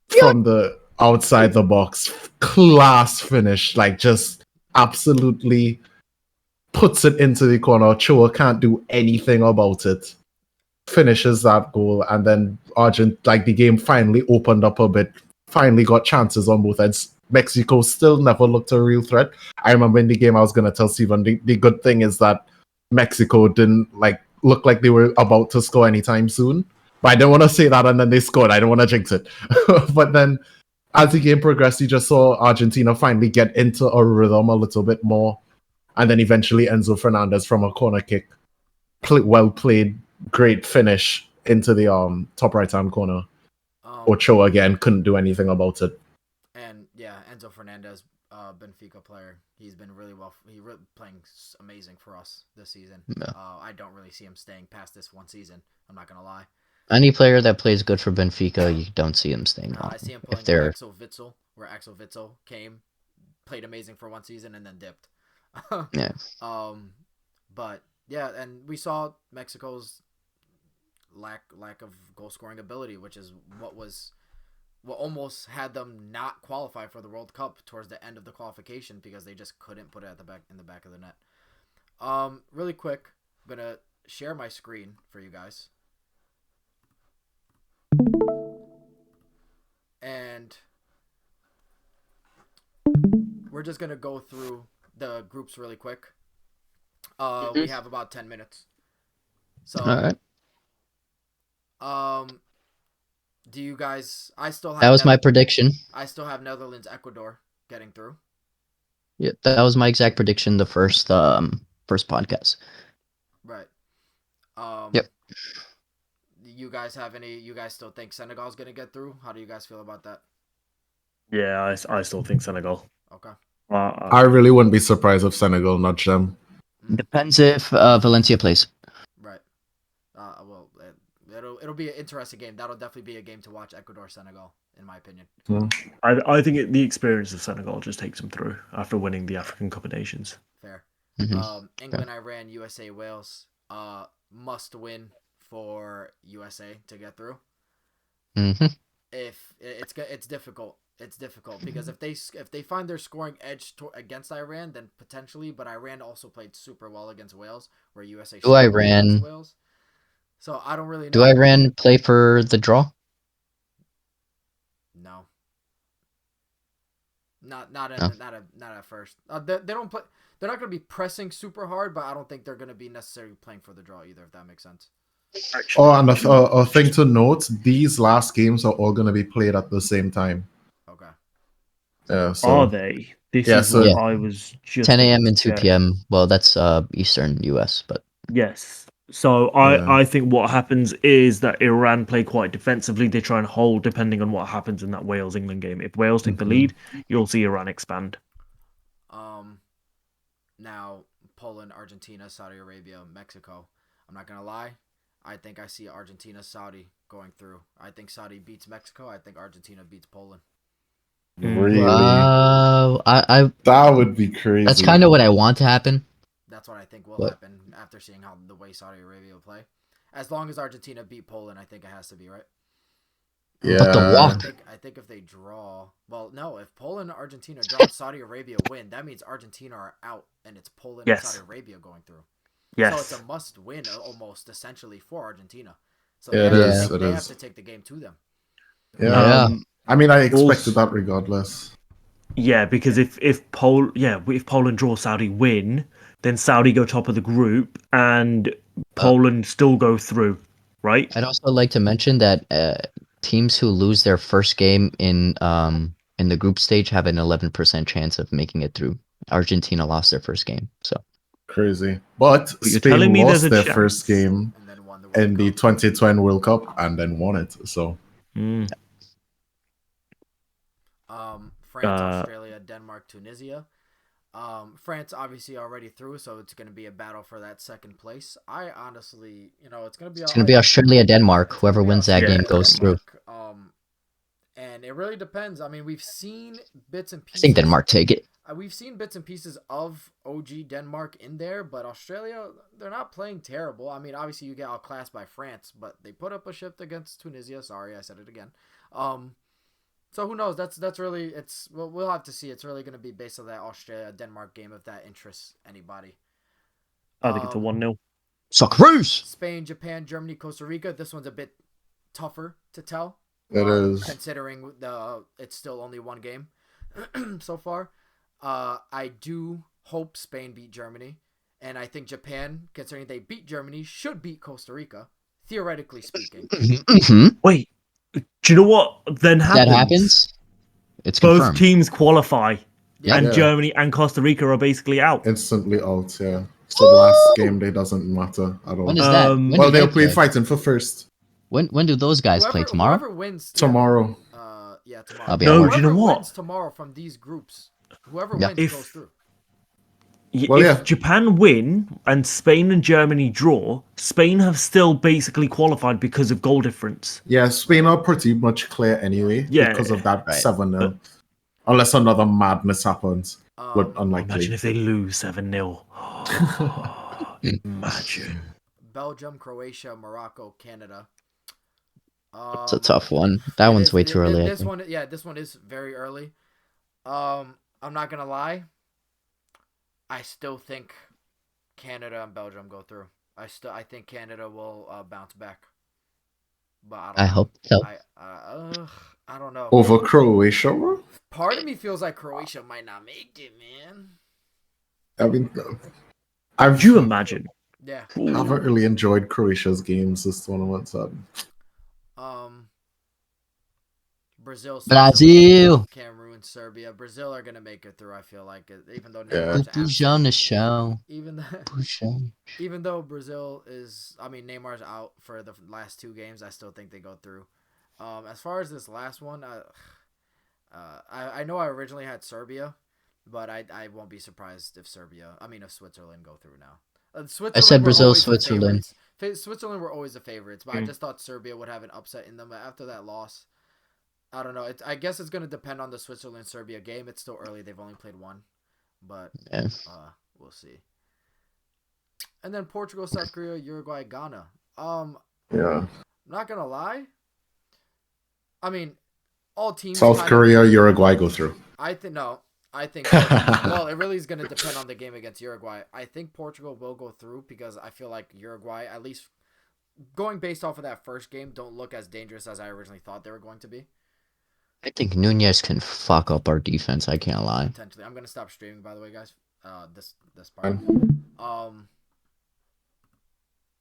from the outside the box, class finish, like just absolutely puts it into the corner. Chua can't do anything about it. Finishes that goal, and then the game finally opened up a bit. Finally got chances on both ends. Mexico still never looked a real threat. I remember in the game I was gonna tell Steven the good thing is that Mexico didn't look like they were about to score anytime soon. But I didn't want to say that, and then they scored. I don't want to jinx it. But then as the game progressed, you just saw Argentina finally get into a rhythm a little bit more. And then eventually Enzo Fernandez from a corner kick. Well played, great finish into the top right-hand corner. Ochoa again couldn't do anything about it. And yeah, Enzo Fernandez, Benfica player. He's been really well. He's really playing amazing for us this season. Yeah. I don't really see him staying past this one season. I'm not gonna lie. Any player that plays good for Benfica, you don't see him staying long. I see him playing if they're Axel Witsel, where Axel Witsel came, played amazing for one season, and then dipped. yeah. But yeah, and we saw Mexico's lack of goal scoring ability, which is what almost had them not qualify for the World Cup towards the end of the qualification, because they just couldn't put it at the back of the net. Really quick, I'm gonna share my screen for you guys. And we're just gonna go through the groups really quick. We have about 10 minutes. So All right. Do you guys? I still have. That was my prediction. I still have Netherlands, Ecuador getting through. Yeah, that was my exact prediction. The first podcast. Right. Yep. You guys have any? You guys still think Senegal's gonna get through? How do you guys feel about that? Yeah, I still think Senegal. Okay. I really wouldn't be surprised if Senegal nudged them. Depends if Valencia plays. Right. Well, it'll be an interesting game. That'll definitely be a game to watch. Ecuador, Senegal, in my opinion. I think the experience of Senegal just takes them through after winning the African Cup of Nations. Fair. Mm-hmm. England, Iran, USA, Wales. Must win for USA to get through. Mm-hmm. If it's difficult. It's difficult because if they find their scoring edge against Iran, then potentially. But Iran also played super well against Wales, where USA struggled against Wales. So I don't really know. Do Iran play for the draw? No. Not at first. They don't play. They're not going to be pressing super hard, but I don't think they're going to be necessarily playing for the draw either. If that makes sense. And a thing to note: these last games are all going to be played at the same time. Okay. Yeah. So are they? This is what I was just 10 a.m. and 2 p.m. Well, that's Eastern US, but yes. So I think what happens is that Iran play quite defensively. They try and hold depending on what happens in that Wales-England game. If Wales take the lead, you'll see Iran expand. Now Poland, Argentina, Saudi Arabia, Mexico. I'm not gonna lie. I think I see Argentina, Saudi going through. I think Saudi beats Mexico. I think Argentina beats Poland. Really? I That would be crazy. that's kind of what I want to happen. That's what I think will But- happen after seeing how the way Saudi Arabia will play. As long as Argentina beat Poland, I think it has to be, right? Yeah. But the walk, I think if they draw, well, no, if Poland and Argentina draw, Saudi Arabia win. That means Argentina are out, and it's Poland Yes. and Saudi Arabia going through. Yes. So it's a must-win, almost essentially for Argentina. So Yeah, they, it have, is, to, it they is. have to take the game to them. Yeah. Um, I mean, I expected also- that regardless. Yeah, because if Poland draw, Saudi win, then Saudi go top of the group, and Poland still go through, right? I'd also like to mention that teams who lose their first game in the group stage have an 11% chance of making it through. Argentina lost their first game, so Crazy. But But you're telling Spain me lost there's a their chance. first game And then won the World in the Cup. 2020 World Cup and then won it. So Mm. France, Uh, Australia, Denmark, Tunisia. France obviously already through, so it's going to be a battle for that second place. I honestly, it's going to be it's gonna be Australia, Denmark. it's Whoever gonna be wins that Australia, game goes through. Denmark. And it really depends. I mean, we've seen bits and I pieces. think Denmark take it. We've seen bits and pieces of OG Denmark in there, but Australia, they're not playing terrible. I mean, obviously you get outclassed by France, but they put up a shift against Tunisia. Sorry, I said it again. So who knows? That's really we'll have to see. It's really going to be based on that Australia Denmark game if that interests anybody. I think it's a 1-0. Socceroos! Spain, Japan, Germany, Costa Rica. This one's a bit tougher to tell. it is. Considering it's still only one game so far. I do hope Spain beat Germany, and I think Japan, considering they beat Germany, should beat Costa Rica, theoretically speaking. Mm-hmm. Wait, do you know what then happens? That happens. It's Both confirmed. teams qualify, Yeah. and Yeah. Germany and Costa Rica are basically out. Instantly out, yeah. So the last game, they doesn't matter at all. When is that? Um, When Well, do they'll they play play? fighting for first When do those guys play tomorrow? Whoever wins tomorrow. Yeah, tomorrow. I'll be No, at do work. you know Whoever what? wins tomorrow from these groups, whoever Yeah. wins If- goes through. Well, if yeah. Japan win and Spain and Germany draw, Spain have still basically qualified because of goal difference. Yeah, Spain are pretty much clear anyway Yeah. because of that Right. 7-0. Unless another madness happens. But Um, unlikely. Imagine if they lose 7-0. Imagine. Belgium, Croatia, Morocco, Canada. It's a tough one. That one's way too early. I This think. one, yeah, this one is very early. I'm not gonna lie. I still think Canada and Belgium go through. I think Canada will bounce back. But I don't I know. hope so. I don't know. Over Croatia, bro? Part of me feels like Croatia might not make it, man. I mean, I've Could you imagine? Yeah. haven't really enjoyed Croatia's games this tournament. So. Brazil, Brazil. Cameroon, Serbia. Brazil are gonna make it through. I feel like even though Yeah. Neymar's Push absent, on the show. even Push on. even though Brazil is, I mean, Neymar's out for the last two games, I still think they go through. As far as this last one, I know I originally had Serbia, but I won't be surprised if Switzerland go through now. Switzerland I said were Brazil, always the Switzerland. favorites. Switzerland were always the favorites, but I Mm. just thought Serbia would have an upset in them. But after that loss, I don't know. I guess it's going to depend on the Switzerland-Serbia game. It's still early. They've only played one, but Yeah. we'll see. And then Portugal, South Korea, Uruguay, Ghana. Yeah. Not gonna lie. I mean, all teams. South kind Korea, of, Uruguay go through. I think no. I think well, it really is going to depend on the game against Uruguay. I think Portugal will go through because I feel like Uruguay, at least going based off of that first game, don't look as dangerous as I originally thought they were going to be. I think Nunez can fuck up our defense. I can't lie. Potentially, I'm gonna stop streaming. By the way, guys, this part.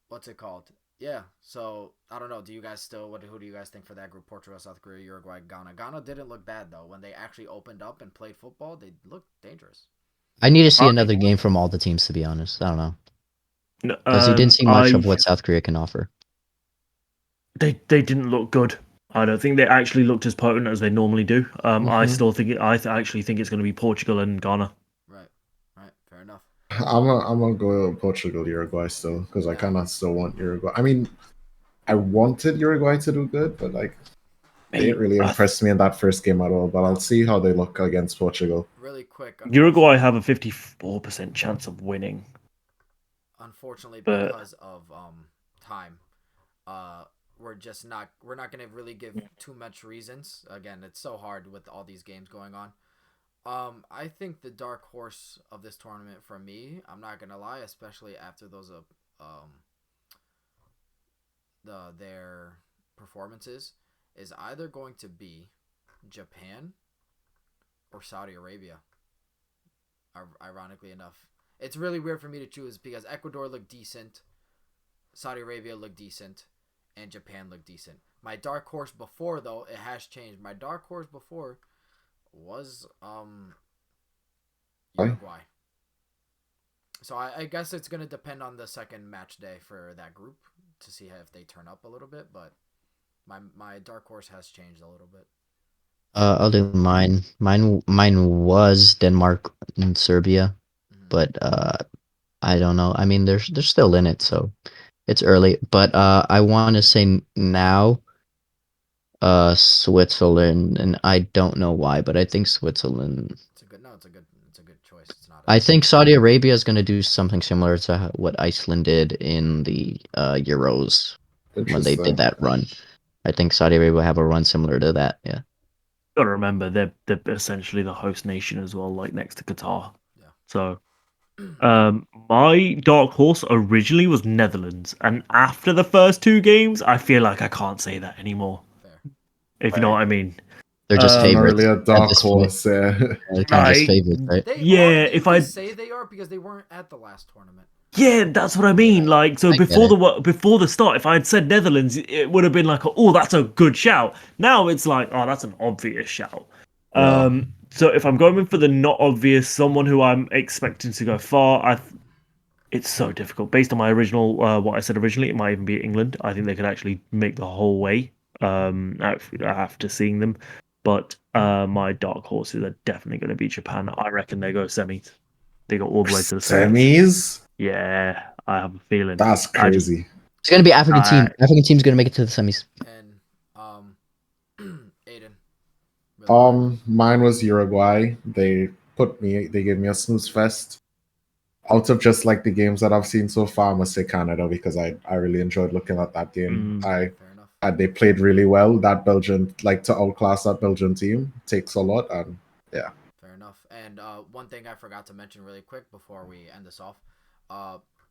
What's it called? Yeah. So I don't know. Do you guys still? Who do you guys think for that group? Portugal, South Korea, Uruguay, Ghana. Ghana didn't look bad though. When they actually opened up and played football, they looked dangerous. I need to see another game from all the teams, to be honest. I don't know. Because you didn't see much of what South Korea can offer. They didn't look good. I don't think they actually looked as potent as they normally do. I still think actually think it's going to be Portugal and Ghana. Right. Fair enough. I'm gonna go Portugal, Uruguay still because I kind of still want Uruguay. I mean, I wanted Uruguay to do good, but like they Mate, didn't really impress me in that first game at all. But I'll see how they look against Portugal. Really quick, Uruguay have a 54% chance of winning. Unfortunately, But because of time, we're not gonna really give too much reasons. Again, it's so hard with all these games going on. I think the dark horse of this tournament for me, I'm not gonna lie, especially after those their performances, is either going to be Japan or Saudi Arabia. Ironically enough, it's really weird for me to choose because Ecuador looked decent, Saudi Arabia looked decent, and Japan looked decent. My dark horse before, though, it has changed. My dark horse before was Uruguay. So I guess it's gonna depend on the second match day for that group to see if they turn up a little bit. But my dark horse has changed a little bit. I'll do mine. Mine was Denmark and Serbia, but I don't know. I mean, they're still in it, so it's early. But I want to say now, Switzerland, and I don't know why, but I think Switzerland. It's a good choice. It's not. I think Saudi Arabia is going to do something similar to what Iceland did in the Euros when they did that run. I think Saudi Arabia will have a run similar to that. Yeah. gotta remember they're essentially the host nation as well, like next to Qatar. Yeah. So, my dark horse originally was Netherlands, and after the first two games, I feel like I can't say that anymore. Fair. If you know what I mean. They're just Not favorites. really a at dark this point. horse. Yeah. They're kind of just favorites, right? They Yeah, are. if You I can say they are because they weren't at the last tournament. Yeah, that's what I mean. Like, so I get before the start, if I had said Netherlands, it would have been like, oh, that's a good shout. Now it's like, oh, that's an obvious shout. So if I'm going for the not obvious, someone who I'm expecting to go far, it's so difficult. Based on my original, what I said originally, it might even be England. I think they could actually make the whole way. After seeing them, but my dark horses are definitely going to be Japan. I reckon they go semis. They go all the way to the Semis? Yeah, I have a feeling. That's crazy. It's gonna be African team. African team's gonna make it to the semis. And Aiden. Really Mine was Uruguay. They gave me a snooze fest. Out of just like the games that I've seen so far, I must say Canada because I really enjoyed looking at that game. fair enough. They played really well. That Belgian, like to outclass that Belgian team, takes a lot. And yeah, Fair enough. And one thing I forgot to mention really quick before we end this off,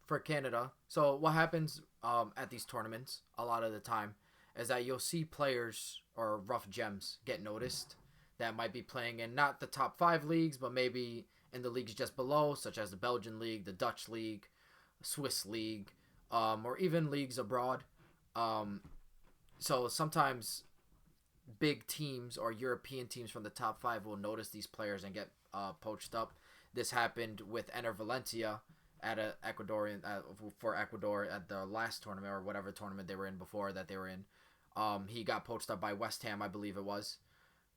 for Canada. So what happens at these tournaments a lot of the time is that you'll see players or rough gems get noticed that might be playing in not the top 5 leagues, but maybe in the leagues just below, such as the Belgian league, the Dutch league, Swiss league, or even leagues abroad. So sometimes big teams or European teams from the top 5 will notice these players and get poached up. This happened with Ener Valencia at for Ecuador at the last tournament or whatever tournament they were in before that they were in. He got poached up by West Ham, I believe it was.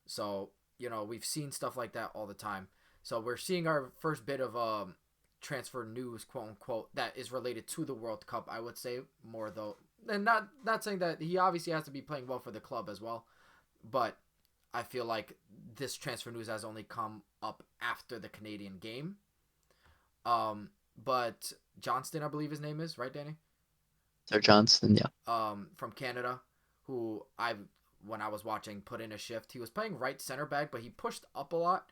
So, we've seen stuff like that all the time. So we're seeing our first bit of transfer news, quote unquote, that is related to the World Cup. I would say more though, and not saying that he obviously has to be playing well for the club as well, but I feel like this transfer news has only come up after the Canadian game. But Johnston, I believe his name is, right, Danny? Sir Johnston, yeah. From Canada, who when I was watching, put in a shift. He was playing right center back, but he pushed up a lot.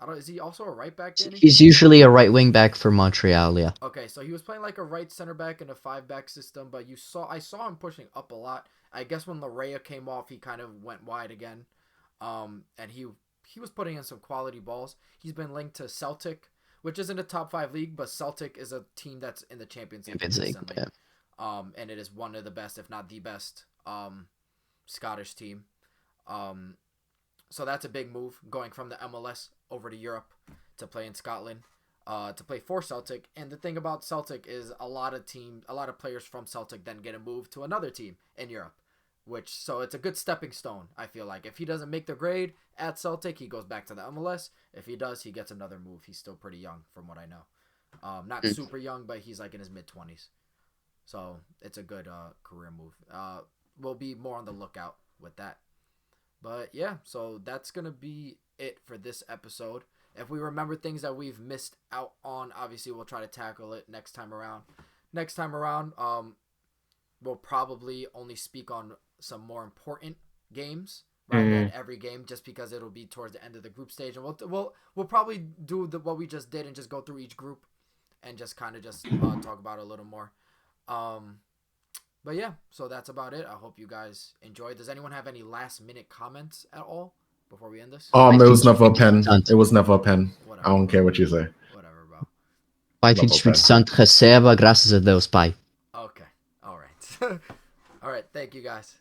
Is he also a right back, Danny? He's usually a right wing back for Montreal, yeah. Okay, so he was playing like a right center back in a 5-back system, but I saw him pushing up a lot. I guess when Larea came off, he kind of went wide again. And he was putting in some quality balls. He's been linked to Celtic, which isn't a top 5 league, but Celtic is a team that's in the Champions League recently. Yeah. And it is one of the best, if not the best, Scottish team. So that's a big move, going from the MLS over to Europe to play in Scotland, to play for Celtic. And the thing about Celtic is a lot of players from Celtic then get a move to another team in Europe. So it's a good stepping stone, I feel like. If he doesn't make the grade at Celtic, he goes back to the MLS. If he does, he gets another move. He's still pretty young, from what I know. Not super young, but he's like in his mid-20s. So it's a good career move. We'll be more on the lookout with that. But yeah, so that's gonna be it for this episode. If we remember things that we've missed out on, obviously we'll try to tackle it next time around. Next time around, we'll probably only speak on some more important games rather than every game, just because it'll be towards the end of the group stage, and we'll probably do what we just did and just go through each group and just kind of just talk about it a little more. But yeah, so that's about it. I hope you guys enjoyed. Does anyone have any last minute comments at all before we end this? It was never a pen. It was never a pen. Whatever, I don't bro. care what you say. Whatever, bro. Pai Espírito Santo, receba, graças a Deus, Pai. Okay. All right. All right. Thank you, guys.